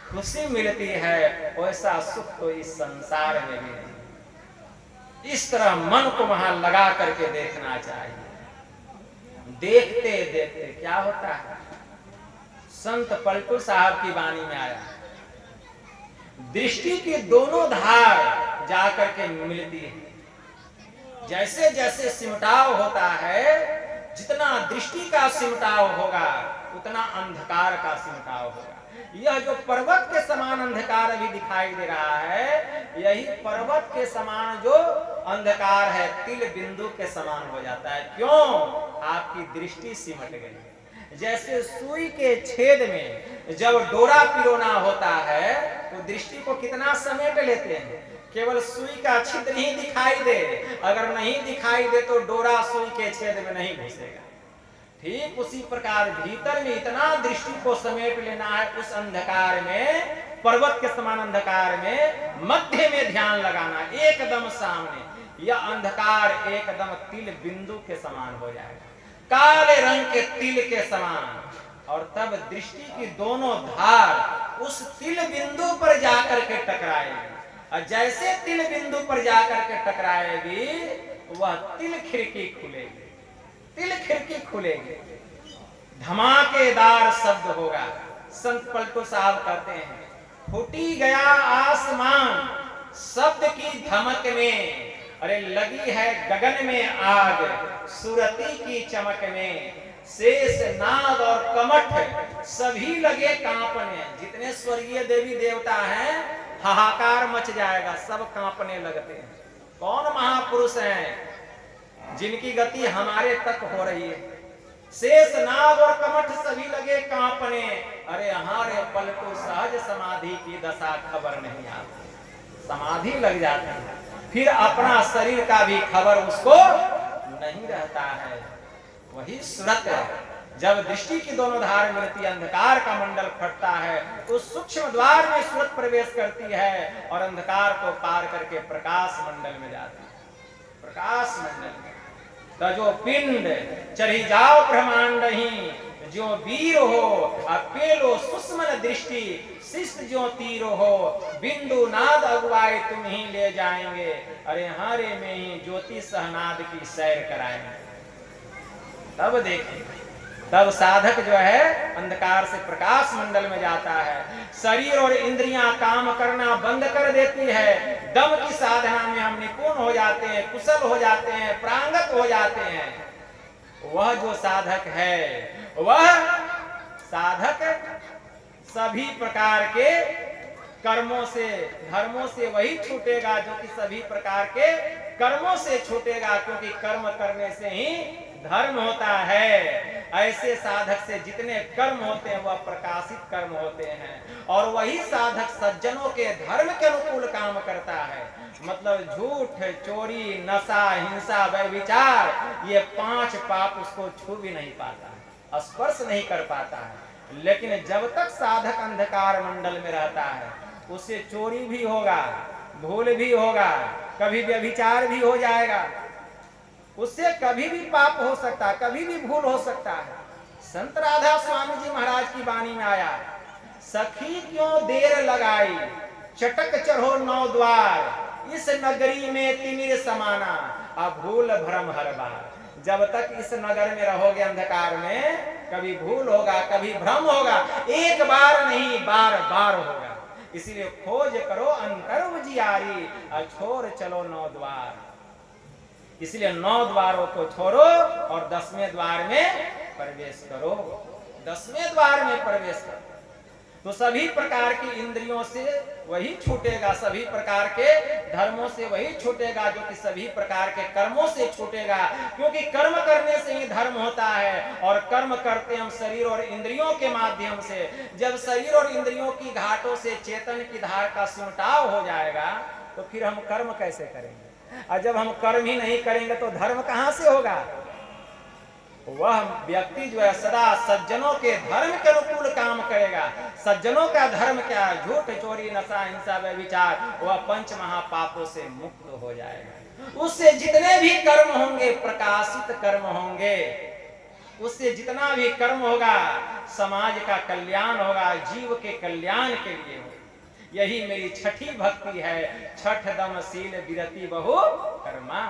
खुशी मिलती है। वैसा सुख तो इस संसार में भी नहीं। इस तरह मन को वहां लगा करके देखना चाहिए। देखते देखते क्या होता है, संत पलटू साहब की वाणी में आया, दृष्टि की दोनों धार जाकर के मिलती है। जैसे जैसे सिमटाव होता है, जितना दृष्टि का सिमटाव होगा उतना अंधकार का सिमटाव होगा। यह जो पर्वत के समान अंधकार अभी दिखाई दे रहा है, यही पर्वत के समान जो अंधकार है तिल बिंदु के समान हो जाता है। क्यों? आपकी दृष्टि सिमट गई। जैसे सुई के छेद में जब डोरा पिरोना होता है तो दृष्टि को कितना समेट लेते हैं, केवल सुई का छिद्र ही दिखाई दे, अगर नहीं दिखाई दे तो डोरा सुई के छेद में नहीं घुसेगा। ठीक उसी प्रकार भीतर में इतना दृष्टि को समेट लेना है, उस अंधकार में, पर्वत के समान अंधकार में मध्य में ध्यान लगाना, एकदम सामने। यह अंधकार एकदम तिल बिंदु के समान हो जाएगा, काले रंग के तिल के समान। और तब दृष्टि की दोनों धार उस तिल बिंदु पर जाकर के टकराएगी, और जैसे तिल बिंदु पर जाकर के टकराएगी वह तिल खिड़की खुलेगी, तिल खिड़की खुलेगी, धमाकेदार शब्द होगा। संत पलटू साहब कहते हैं, फूटी गया आसमान शब्द की धमक में, अरे लगी है गगन में आग सुरती की चमक में, शेष नाद और कमठ सभी लगे कांपने। जितने स्वर्गीय देवी देवता हैं हाहाकार मच जाएगा, सब कांपने लगते हैं। कौन महापुरुष हैं जिनकी गति हमारे तक हो रही है? शेष नाग और कमठ सभी लगे कांपने। अरे हमारे पलटू सहज समाधि की दशा खबर नहीं आती, समाधि लग जाती है, फिर अपना शरीर का भी खबर उसको नहीं रहता है। वही सूरत है, जब दृष्टि की दोनों धार मिलती है, अंधकार का मंडल फटता है, तो सूक्ष्म द्वार में सूरत प्रवेश करती है और अंधकार को पार करके प्रकाश मंडल में जाती है। प्रकाश मंडल में तजो पिंड चढ़ी जाओ ब्रह्मांड ही, जो वीर हो अपेलो सुस्मन दृष्टि, शिष्ट जो तीर हो बिंदु नाद अगुवाए तुम ही ले जाएंगे। अरे हारे में ही ज्योति सहनाद की सैर कराएंगे। तब देखिए, तब साधक जो है अंधकार से प्रकाश मंडल में जाता है, शरीर और इंद्रियां काम करना बंद कर देती है, दम की साधना में हम निपुण हो जाते हैं, कुशल हो जाते हैं, प्रांगत हो जाते हैं। वह जो साधक है, वह साधक सभी प्रकार के कर्मों से, धर्मों से वही छूटेगा जो कि सभी प्रकार के कर्मों से छूटेगा, क्योंकि कर्म करने से ही धर्म होता है। ऐसे साधक से जितने कर्म होते हैं वह प्रकाशित कर्म होते हैं, और वही साधक सज्जनों के धर्म के अनुकूल काम करता है। मतलब झूठ, चोरी, नशा, हिंसा, व्यभिचार, ये 5 पाप उसको छू भी नहीं पाता है, स्पर्श नहीं कर पाता है। लेकिन जब तक साधक अंधकार मंडल में रहता है, उससे चोरी भी होगा, भूल भी होगा, कभी व्यभिचार भी हो जाएगा, उससे कभी भी पाप हो सकता है, कभी भी भूल हो सकता है। संत राधा स्वामी जी महाराज की वाणी में आया, सखी क्यों देर लगाई, चटक चढ़ो 9 द्वार, इस नगरी में तिमिर समाना, अब भूल भ्रम हर बार। जब तक इस नगर में रहोगे अंधकार में, कभी भूल होगा, कभी भ्रम होगा, एक बार नहीं बार बार होगा। इसलिए खोज करो अंतर उजियारी, छोड़ चलो 9 द्वार। इसलिए 9 द्वारों को छोड़ो और 10वें द्वार में प्रवेश करो, 10वें द्वार में प्रवेश करो। तो सभी प्रकार की इंद्रियों से वही छूटेगा, सभी प्रकार के धर्मों से वही छूटेगा जो कि सभी प्रकार के कर्मों से छूटेगा, क्योंकि कर्म करने से ही धर्म होता है। और कर्म करते हम शरीर और इंद्रियों के माध्यम से। जब शरीर और इंद्रियों की घाटों से चेतन की धार का सिमटाव हो जाएगा तो फिर हम कर्म कैसे करेंगे? और जब हम कर्म ही नहीं करेंगे तो धर्म कहां से होगा? वह व्यक्ति जो है सदा सज्जनों के धर्म के अनुकूल काम करेगा। सज्जनों का धर्म क्या है? झूठ, चोरी, नशा, हिंसा, व्यभिचार, वह पंच महापापों से मुक्त हो जाएगा। उससे जितने भी कर्म होंगे प्रकाशित कर्म होंगे, उससे जितना भी कर्म होगा समाज का कल्याण होगा, जीव के कल्याण के लिए होगा। यही मेरी छठी भक्ति है। छठ दम शील विरति बहु कर्मा,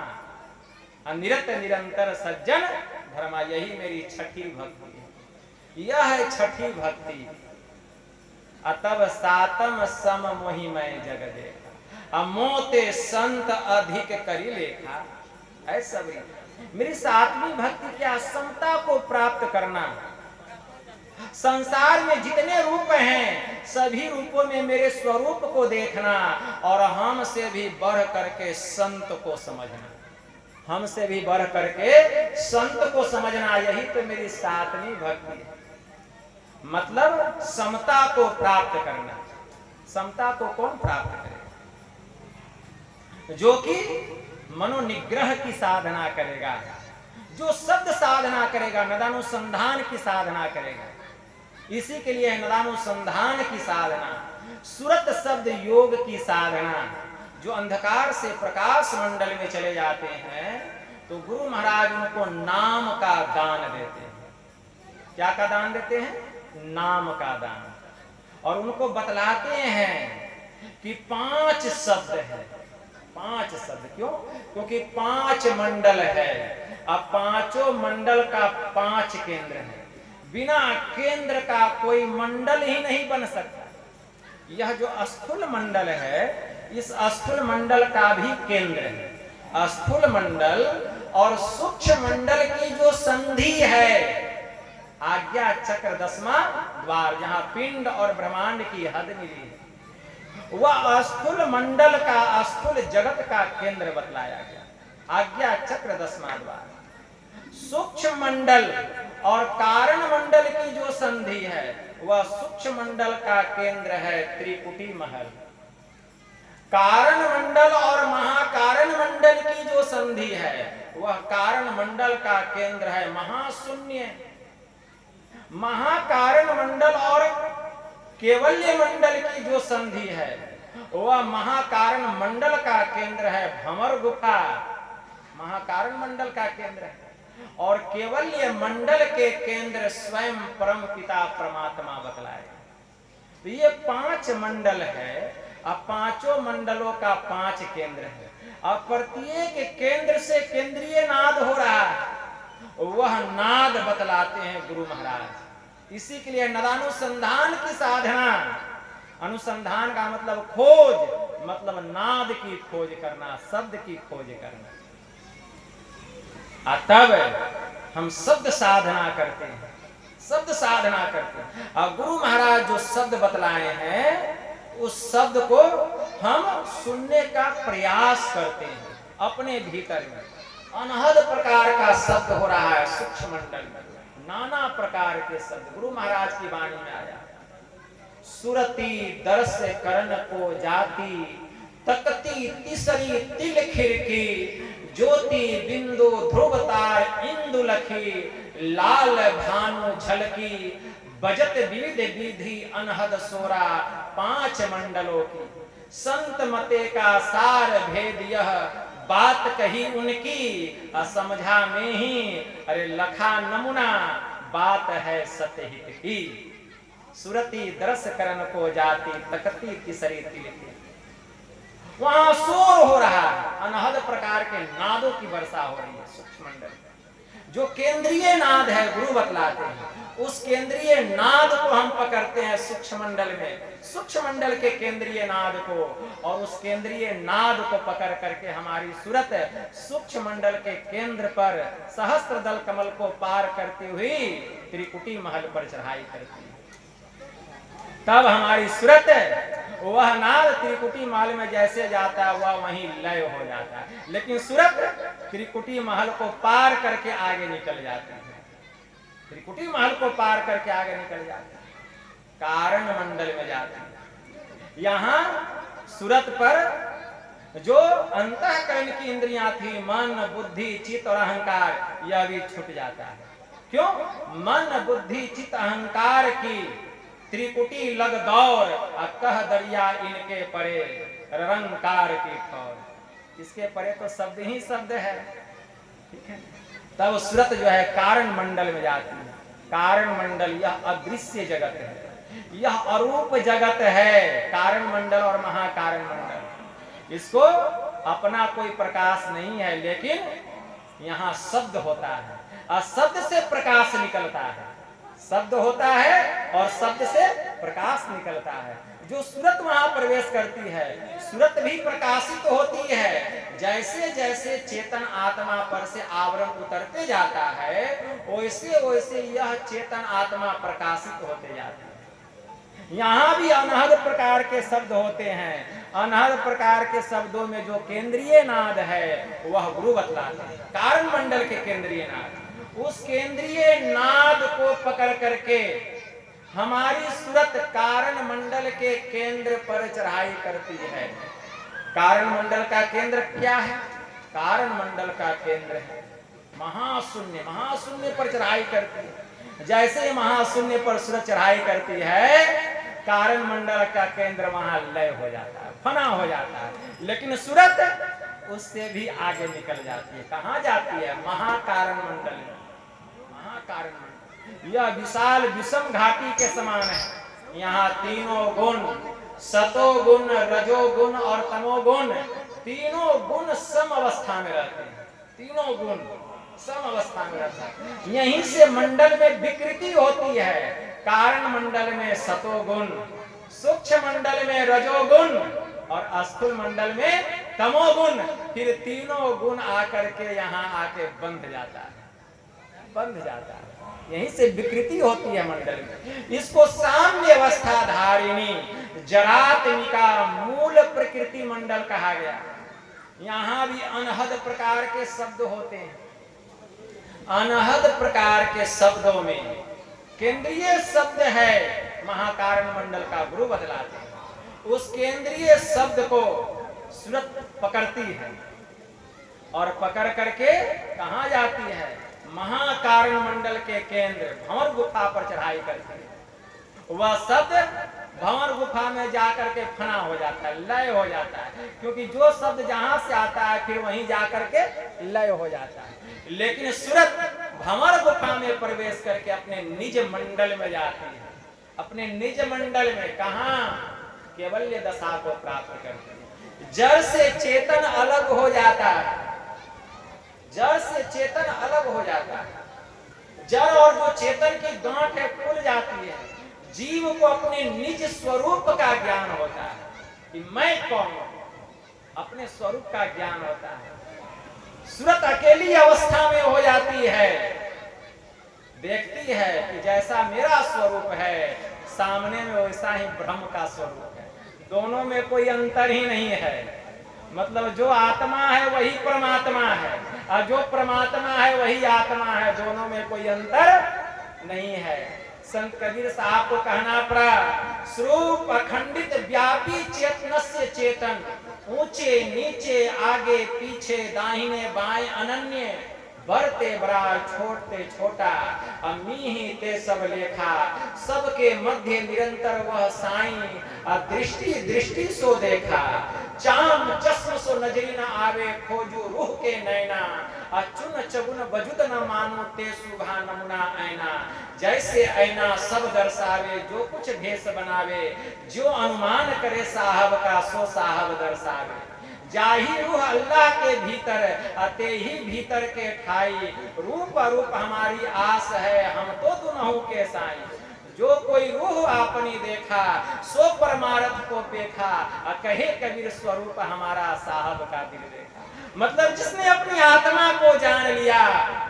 अनिरत निरंतर सज्जन धर्मा, यही मेरी छठी भक्ति है। यह है छठी भक्ति। अतब सातम सम मोहि मैं जग देखा, अमोते संत अधिक करी लेखा। ऐ सबरी, मेरी सातवीं भक्ति क्या? समता को प्राप्त करना। संसार में जितने रूप हैं सभी रूपों में मेरे स्वरूप को देखना, और हमसे भी बढ़ करके संत को समझना, हमसे भी बढ़ करके संत को समझना। यही तो मेरी सातवीं भक्ति है। मतलब समता को प्राप्त करना। समता को कौन प्राप्त करेगा? जो कि मनोनिग्रह की साधना करेगा, जो शब्द साधना करेगा, नदानुसंधान की साधना करेगा। इसी के लिए नदानुसंधान की साधना, सुरत शब्द योग की साधना। जो अंधकार से प्रकाश मंडल में चले जाते हैं तो गुरु महाराज उनको नाम का दान देते हैं। क्या का दान देते हैं? नाम का दान। और उनको बतलाते हैं कि 5 शब्द है। 5 शब्द क्यों? क्योंकि 5 मंडल है। अब पांचों मंडल का 5 केंद्र है। बिना केंद्र का कोई मंडल ही नहीं बन सकता। यह जो स्थूल मंडल है, इस स्थूल मंडल का भी केंद्र है। स्थूल मंडल और सूक्ष्म मंडल की जो संधि है, आज्ञा चक्र 10वां द्वार, जहां पिंड और ब्रह्मांड की हद मिली है, वह स्थूल मंडल का, स्थूल जगत का केंद्र बतलाया गया। आज्ञा चक्र 10वां द्वार। सूक्ष्म मंडल और कारण मंडल की जो संधि है, वह सूक्ष्म मंडल का केंद्र है त्रिकुटी महल। कारण मंडल और महाकारण मंडल की जो संधि है, वह कारण मंडल का केंद्र है महाशून्य। महाकारण मंडल और केवल्य मंडल की जो संधि है, वह महाकारण मंडल का केंद्र है भंवर गुफा। महाकारण मंडल का केंद्र है और केवल्य मंडल के केंद्र स्वयं परम पिता परमात्मा बतलाए। तो ये 5 मंडल है। अब पांचों मंडलों का 5 केंद्र है। अब प्रत्येक केंद्र से केंद्रीय नाद हो रहा है, वह नाद बतलाते हैं गुरु महाराज। इसी के लिए नदानुसंधान की साधना। अनुसंधान का मतलब खोज, मतलब नाद की खोज करना, शब्द की खोज करना। तब हम शब्द साधना करते हैं, शब्द साधना करते हैं। और गुरु महाराज जो शब्द बतलाए हैं, उस शब्द को हम सुनने का प्रयास करते हैं। अपने भीतर में अनहद प्रकार का शब्द हो रहा है। सूक्ष्म मंडल में नाना प्रकार के शब्द गुरु महाराज की वाणी में आया। सुरती दर्श करण को जाती, तकती तीसरी तिल खिड़की, ज्योति बिंदु ध्रुव तार इंदु लखी, लाल भानु झलकी, बजत विविध विधि अनहद सोरा। 5 मंडलों की संत मते का सार भेद यह, बात कही उनकी असमझा में ही, अरे लखा नमुना बात है सतहित की। सुरती दरस करन को जाती, तकती तीसरी तिल की। वहां शोर हो रहा है, अनहद प्रकार के नादों की वर्षा हो रही है। सूक्ष्म मंडल जो केंद्रीय नाद है गुरु बतलाते हैं, उस केंद्रीय नाद को हम पकड़ते हैं सूक्ष्म मंडल में। सूक्ष्म मंडल के केंद्रीय नाद को, और उस केंद्रीय नाद को पकड़ करके हमारी सूरत सूक्ष्म मंडल के केंद्र पर सहस्त्र दल कमल को पार करती हुई त्रिकुटी महल पर चढ़ाई करती है। तब हमारी सूरत वह नाद त्रिकुटी महल में जैसे जाता है वह वहीं लय हो जाता है, लेकिन सूरत त्रिकुटी महल को पार करके आगे निकल जाती है। त्रिकुटी महल को पार करके आगे निकल जाती है, कारण मंडल में जाती है। यहाँ सूरत पर जो अंतःकरण की इंद्रियां थी, मन बुद्धि चित्त और अहंकार, यह भी छूट जाता है। क्यों? मन बुद्धि चित्त अहंकार की त्रिकुटी लग दौर, कह दरिया इनके परे रंकार की ठौर। इसके परे तो शब्द ही शब्द है, ठीक है। तब सूरत जो है कारण मंडल में जाती है। कारण मंडल यह अदृश्य जगत है, यह अरूप जगत है। कारण मंडल और महाकारण मंडल, इसको अपना कोई प्रकाश नहीं है, लेकिन यहाँ शब्द होता है और शब्द से प्रकाश निकलता है। शब्द होता है और शब्द से प्रकाश निकलता है। जो सूरत वहां प्रवेश करती है, सूरत भी प्रकाशित होती है। जैसे जैसे चेतन आत्मा पर से आवरण उतरते जाता है, वैसे वैसे यह चेतन आत्मा प्रकाशित होते जाता है। यहाँ भी अनहद प्रकार के शब्द होते हैं। अनहद प्रकार के शब्दों में जो केंद्रीय नाद है वह गुरु बतलाते हैं। कारण मंडल के केंद्रीय नाद, उस केंद्रीय नाद को पकड़ करके हमारी सूरत कारण मंडल के केंद्र पर चढ़ाई करती है। कारण मंडल का केंद्र क्या है? कारण मंडल का केंद्र है महाशून्य। महाशून्य पर चढ़ाई करती है। जैसे महाशून्य पर सूरत चढ़ाई करती है, कारण मंडल का केंद्र वहां लय हो जाता है, फना हो जाता है। लेकिन सूरत उससे भी आगे निकल जाती है। कहाँ जाती है? महाकारण मंडल में। महाकारण मंडल यह विशाल विषम घाटी के समान है। यहाँ तीनों गुण, सतोगुण, रजोगुण और तमोगुण, तीनों गुण सम अवस्था में रहते हैं। तीनों गुण सम अवस्था में रहता है। यहीं से मंडल में विकृति होती है। कारण मंडल में सतोगुण, सूक्ष्म मंडल में रजोगुण और स्थूल मंडल में तमोगुण। फिर तीनों गुण आकर के यहाँ आके बंध जाता है, बंध जाता है। यहीं से विकृति होती है मंडल में। इसको साम्य अवस्था धारिणी जरात्मिका मूल प्रकृति मंडल कहा गया। यहाँ भी अनहद प्रकार के शब्द होते हैं। अनहद प्रकार के शब्दों में केंद्रीय शब्द है महाकारण मंडल का गुरु बतलाते हैं। उस केंद्रीय शब्द को सूरत पकड़ती है और पकड़ करके कहाँ जाती है? महाकारण मंडल के केंद्र भंवर गुफा पर चढ़ाई करती है। वह शब्द भंवर गुफा में जाकर के फना हो जाता है, लय हो जाता है। क्योंकि जो शब्द जहां से आता है फिर वहीं जाकर के लय हो जाता है। लेकिन सूरत भंवर गुफा में प्रवेश करके अपने निज मंडल में जाती है। अपने निज मंडल में कहाँ? केवल्य दशा को प्राप्त करती है। जड़ से चेतन अलग हो जाता है। जड़ से चेतन अलग हो जाता है। जड़ और जो चेतन की गांठ है खुल जाती है। जीव को अपने निज स्वरूप का ज्ञान होता है कि मैं कौन हूं। अपने स्वरूप का ज्ञान होता है। सूरत अकेली अवस्था में हो जाती है। देखती है कि जैसा मेरा स्वरूप है सामने में वैसा ही ब्रह्म का स्वरूप है। दोनों में कोई अंतर ही नहीं है। मतलब जो आत्मा है वही परमात्मा है और जो परमात्मा है वही आत्मा है। दोनों में कोई अंतर नहीं है। संत कबीर साहब को कहना पड़ा, स्वरूप अखंडित व्यापी चेतनस्य चेतन, ऊंचे नीचे आगे पीछे दाहिने बाएं अनन्य, बढ़ते बड़ा छोड़ते छोटा, अम्मी ही ते सब लेखा, सबके मध्य निरंतर वह साईं, दृष्टि दृष्टि सो देखा, चाम चश्म सो नजरी न आवे, खोजू रूह के नैना, चुन चगुन बजुद न मानो ते सुभा नमुना ऐना। जैसे ऐना सब दर्शावे, जो कुछ भेष बनावे, जो अनुमान करे साहब का सो साहब दर्शावे। जाही रूह अल्लाह के भीतर, अते ही भीतर के ठाई, रूप रूप हमारी आस है, हम तो दुनहु के साई। जो कोई रूह आपनी देखा, सो परमार्थ को देखा, कहे कबीर स्वरूप हमारा साहब का दिल देखा। मतलब जिसने अपनी आत्मा को जान लिया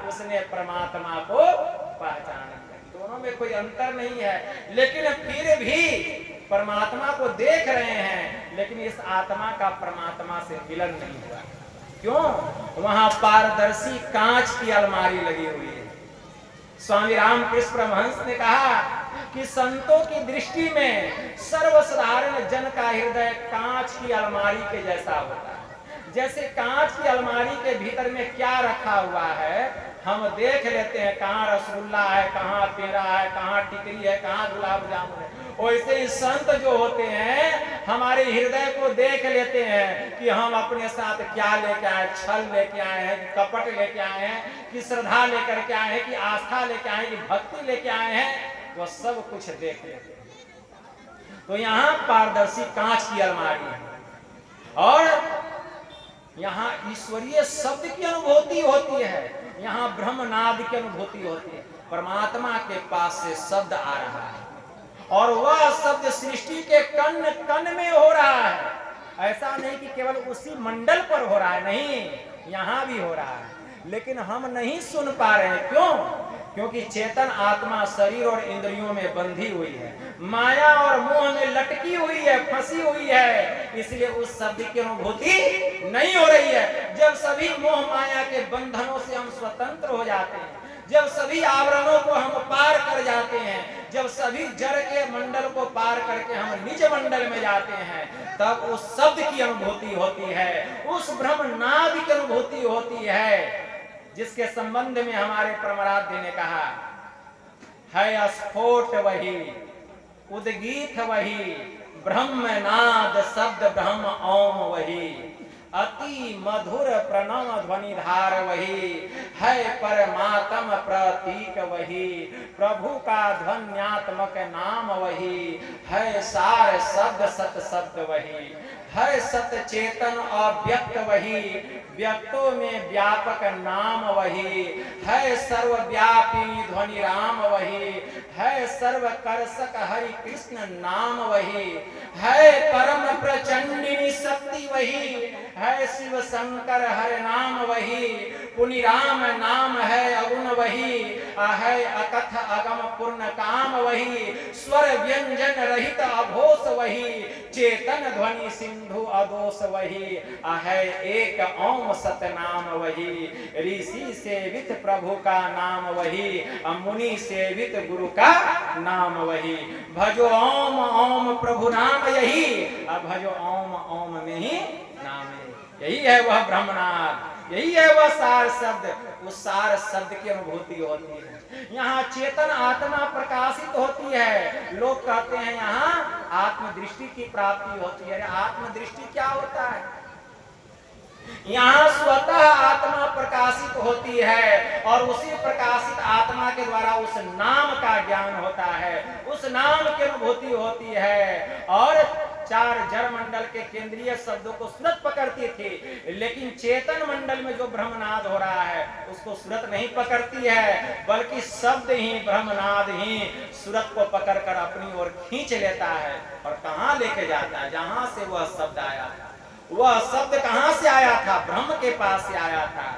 उसने परमात्मा को पहचान लिया। दोनों में कोई अंतर नहीं है। लेकिन फिर भी परमात्मा को देख रहे हैं, लेकिन इस आत्मा का परमात्मा से मिलन नहीं हुआ। क्यों? वहां पारदर्शी कांच की अलमारी लगी हुई है। स्वामी रामकृष्ण परमहंस ने कहा कि संतों की दृष्टि में सर्वसाधारण जन का हृदय कांच की अलमारी के जैसा होता है। जैसे कांच की अलमारी के भीतर में क्या रखा हुआ है हम देख लेते हैं, कहाँ रसगुल्ला है, कहाँ पेड़ा है, कहाँ टिकरी है, कहाँ गुलाब जामुन है। वैसे ही संत जो होते हैं हमारे हृदय को देख लेते हैं कि हम अपने साथ क्या लेके आए, छल लेके आए हैं कि कपट लेके आए हैं, कि श्रद्धा लेकर के आए हैं, कि आस्था लेके आए हैं, कि भक्ति लेके आए हैं, वो सब कुछ देख लेते हैं। तो यहाँ पारदर्शी कांच की अलमारी है और यहाँ ईश्वरीय शब्द की अनुभूति होती है, यहाँ ब्रह्मनाद की अनुभूति होती है। परमात्मा के पास से शब्द आ रहा है और वह शब्द सृष्टि के कण कण में हो रहा है। ऐसा नहीं कि केवल उसी मंडल पर हो रहा है, नहीं, यहाँ भी हो रहा है, लेकिन हम नहीं सुन पा रहे हैं। क्यों? क्योंकि चेतन आत्मा शरीर और इंद्रियों में बंधी हुई है, माया और मोह में लटकी हुई है, फंसी हुई है, इसलिए उस शब्द की अनुभूति नहीं हो रही है। जब सभी मोह माया के बंधनों से हम स्वतंत्र हो जाते हैं, जब सभी आवरणों को हम पार कर जाते हैं, जब सभी जड़ के मंडल को पार करके हम निज मंडल में जाते हैं, तब उस शब्द की अनुभूति होती है, उस ब्रह्मनाद की अनुभूति होती है, जिसके संबंध में हमारे परमाराध्य ने कहा है स्फोट वही, उद्गीत वही, ब्रह्मनाद शब्द ब्रह्म ओम वही, अति मधुर प्रणव ध्वनि धार वही, है परमात्म प्रतीक वही, प्रभु का ध्वन्यात्मक नाम वही, है सार शब्द सत शब्द वही, है सत चेतन अव्यक्त वही, व्यक्तों में व्यापक नाम वही, है सर्वव्यापी ध्वनि राम वही, है सर्वकर्षक हरि कृष्ण नाम वही, है परम प्रचंडिनी शक्ति वही, है शिव शंकर हर नाम वही, पुनि राम नाम है अगुण वही, है अकथ अगम पूर्ण काम वही, स्वर व्यंजन रहित अघोष वही, चेतन ध्वनि सिंधु अदोष वही, है एक ओम सतनाम वही, ऋषि सेवित प्रभु का नाम वही, मुनि सेवित गुरु का नाम वही, भजो ओम ओम प्रभु नाम यही, भजो ओम ओम में ही नाम है। यही है वह ब्रह्मनाद, यही है वह सार शब्द। उस सार शब्द की अनुभूति होती है, यहाँ चेतन आत्मा प्रकाशित होती है। लोग कहते हैं यहाँ आत्मदृष्टि की प्राप्ति होती है। आत्मदृष्टि क्या होता है? यहाँ स्वतः आत्मा प्रकाशित होती है और उसी प्रकाशित आत्मा के द्वारा उस नाम का ज्ञान होता है, उस नाम की अनुभूति होती है। और चार जड़ मंडल के केंद्रीय शब्दों को सुरत पकड़ती थी, लेकिन चेतन मंडल में जो ब्रह्मनाद हो रहा है उसको सुरत नहीं पकड़ती है, बल्कि शब्द ही ब्रह्मनाद ही सुरत को पकड़कर अपनी ओर खींच लेता है और कहाँ लेके जाता है? जहां से वह शब्द आया था। वह शब्द कहां से आया था? ब्रह्म के पास से आया था।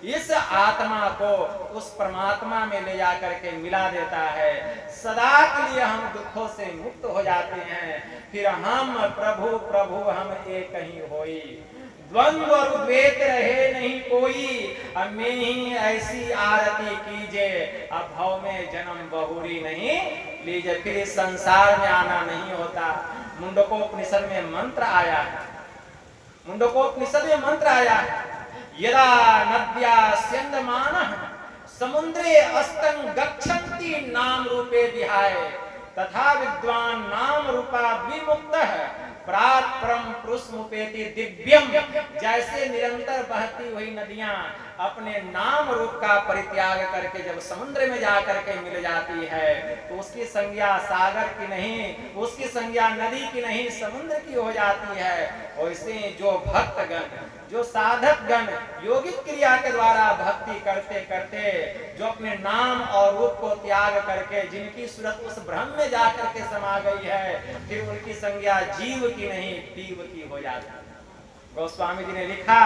इस आत्मा को उस परमात्मा में ले जाकर के मिला देता है। सदा के लिए हम दुखों से मुक्त हो जाते हैं। फिर हम प्रभु प्रभु हम एक ही होई, द्वंद्व और द्वैत रहे नहीं कोई, अब में ही ऐसी आरती कीजे, अब भव में जन्म बहुरी नहीं लीजिए। फिर इस संसार में आना नहीं होता। मुंडकोपनिषद में मंत्र आया है, मुंडकोपनिषद में मंत्र आया है, यदा नद्या स्यन्दमानः समुद्रे अस्तं गच्छन्ति नाम रूपे विहाय, तथा विद्वान नाम रूपा द्विमुक्तः प्रात परम पुरुषमुपेति दिव्यम। जैसे निरंतर बहती हुई नदियां अपने नाम रूप का परित्याग करके जब समुद्र में जाकर के मिल जाती है तो उसकी संज्ञा सागर की नहीं, उसकी संज्ञा नदी की नहीं, समुद्र की हो जाती है। वैसे जो भक्तगण, जो साधक गण योगिक क्रिया के द्वारा भक्ति करते करते जो अपने नाम और रूप को त्याग करके जिनकी सूरत उस ब्रह्म में जाकर के समा गई है, फिर उनकी संज्ञा जीव की नहीं पीव की हो जाती है। गोस्वामी जी ने लिखा,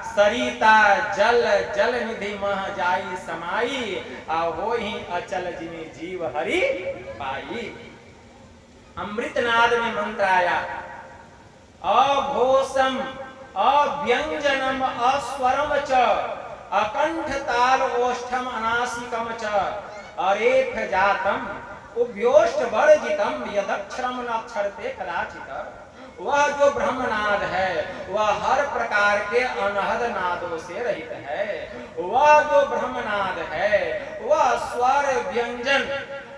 सरिता जल जल निधि मह जाई समाई, हो ही अचल जिनी जीव हरि पाई। अमृतनाद में मंत्र आया, अघोषम अव्यंजनम अस्वरम च अकंठ ताल ओष्ठम अनासिकम च अरेफ जातम उभयोष्ट वर्जितम यदक्षरम नक्षरते कदाचित। वह जो ब्रह्मनाद है वह हर प्रकार के अनहद नादों से रहित है। वह जो ब्रह्मनाद है वह स्वर व्यंजन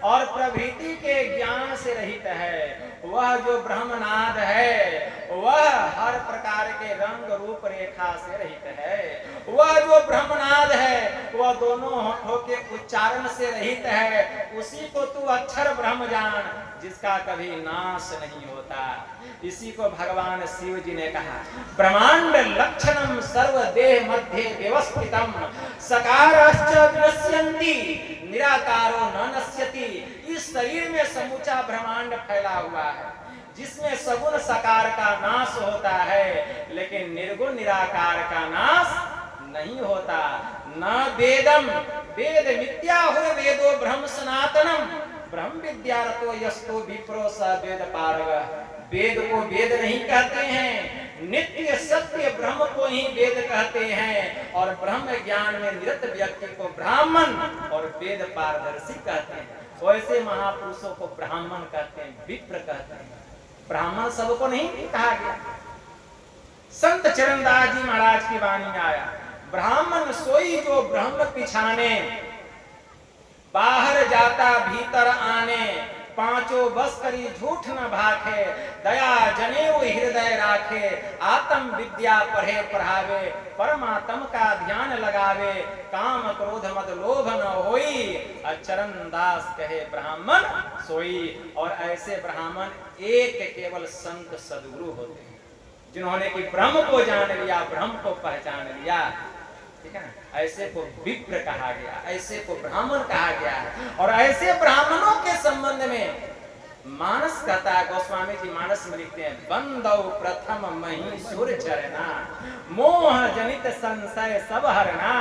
और प्रभृति के ज्ञान से रहित है। वह जो ब्रह्मनाद है वह हर प्रकार के रंग रूप रेखा से रहित है। वह जो ब्रह्मनाद है वह दोनों होठों के उच्चारण से रहित है। उसी को तू अक्षर ब्रह्म जान जिसका कभी नाश नहीं होता। इसी को भगवान शिव जी ने कहा, ब्रह्मांड लक्षणम सर्वदेह मध्य व्यवस्थितम सकारश्च नश्यन्ति निराकारो न नश्यति। इस शरीर में समूचा ब्रह्मांड फैला हुआ है जिसमें सगुण सकार का नाश होता है लेकिन निर्गुण निराकार का नाश नहीं होता। न वेदम वेद मिथ्या हो वेदो ब्रह्म सनातनम ब्रह्म विद्यारतो यस्तो विप्रो स वेद पारगः। वेद को वेद नहीं कहते हैं, नित्य सत्य ब्रह्म को ही वेद कहते हैं और ब्रह्म ज्ञान में निरत व्यक्ति को ब्राह्मण और वेद पारदर्शी कहते हैं। वैसे महापुरुषों को ब्राह्मण कहते हैं, विप्र कहते हैं। ब्राह्मण सबको नहीं कहा गया। संत चरणदास जी महाराज की वाणी में आया, ब्राह्मण सोई जो ब्रह्म पिछाने बाहर जाता भीतर आने पांचों बस करी झूठ न भाखे दया जनेऊ हृदय राखे आत्म विद्या पढ़े पढ़ावे परमात्म का ध्यान लगावे काम क्रोध मद लोभ न होई। चरण दास कहे ब्राह्मण सोई। और ऐसे ब्राह्मण एक केवल संत सद्गुरु होते हैं जिन्होंने कि ब्रह्म को जान लिया, ब्रह्म को पहचान लिया। ठीक है ना, ऐसे को विप्र कहा गया, ऐसे को ब्राह्मण कहा गया है। और ऐसे ब्राह्मणों के संबंध में मानस कहता है, गोस्वामी जी मानस में लिखते हैं, बंदौ प्रथम मही सुर चरना मोह जनित संशय सब हरना।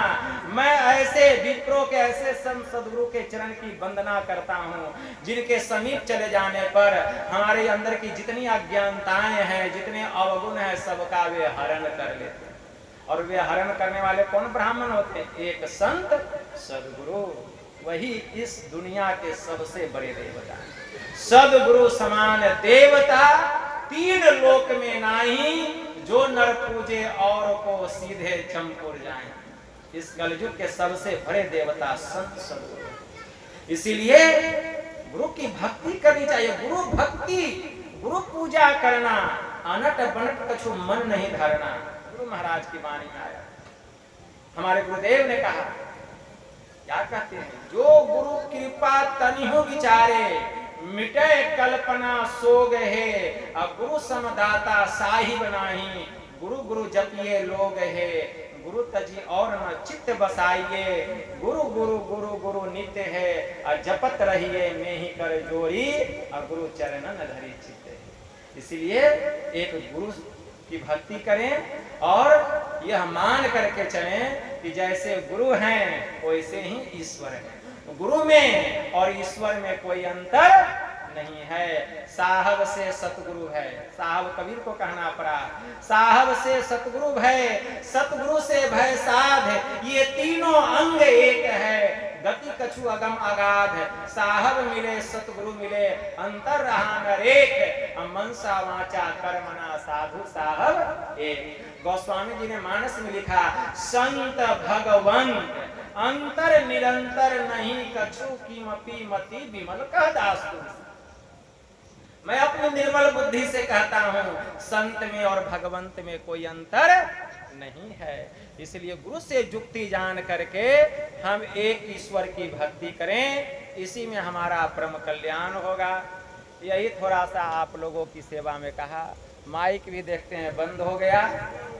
मैं ऐसे विप्रों के ऐसे संत सद्गुरु के चरण की वंदना करता हूँ जिनके समीप चले जाने पर हमारे अंदर की जितनी अज्ञानताएं हैं, जितने अवगुण हैं, सबका वे हरण कर लेते हैं। और वे हरण करने वाले कौन ब्राह्मण होते हैं? एक संत सद्गुरु। वही इस दुनिया के सबसे बड़े देवता। सद्गुरु समान देवता तीन लोक में नाही, जो नर पूजे और को सीधे चमपुर जाए। इस कलयुग के सबसे बड़े देवता संत सद्गुरु। इसीलिए गुरु की भक्ति करनी चाहिए। गुरु भक्ति, गुरु पूजा करना, अनट बनट कछु मन नहीं धरना। गुरु महाराज की वाणी में आया, हमारे गुरुदेव ने कहा, क्या कहते हैं, जो गुरु कृपा तनिहु विचारे मिटे कल्पना सोग है। अब गुरु समदाता साहिब नाही, गुरु गुरु जपिए लोग है। गुरु तजी और न चित्त बसाइए, गुरु गुरु गुरु गुरु नित्य है। और जपत रहिए में ही कर जोड़ी, और गुरु चरणन धरी चित्त। इसलिए एक गुरु की भक्ति करें और यह मान करके चलें कि जैसे गुरु हैं वैसे ही ईश्वर है। गुरु में और ईश्वर में कोई अंतर नहीं है। साहब से सतगुरु है, साहब कबीर को कहना पड़ा, साहब से सतगुरु भय, सतगुरु से भय साध, ये तीनों अंग एक है। गति कछु अगम अगाध, साहब मिले सतगुरु मिले, अंतर रहा नरेक, मनसा वाचा कर्मणा साधु साहब एक। गोस्वामी जी ने मानस में लिखा, संत भगवंत अंतर निरंतर नहीं कछु कीमती मति विमल कह दास। मैं अपनी निर्मल बुद्धि से कहता हूँ, संत में और भगवंत में कोई अंतर नहीं है। इसलिए गुरु से जुक्ति जान करके हम एक ईश्वर की भक्ति करें, इसी में हमारा परम कल्याण होगा। यही थोड़ा सा आप लोगों की सेवा में कहा। माइक भी देखते हैं बंद हो गया,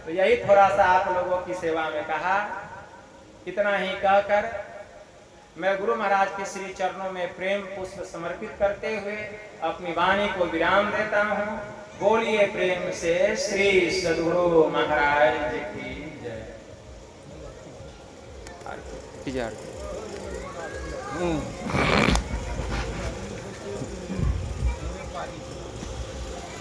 तो यही थोड़ा सा आप लोगों की सेवा में कहा। इतना ही कहकर मैं गुरु महाराज के श्री चरणों में प्रेम पुष्प समर्पित करते हुए अपनी वाणी को विराम देता हूँ। बोलिए प्रेम से श्री सद्गुरु महाराज की जय। पानी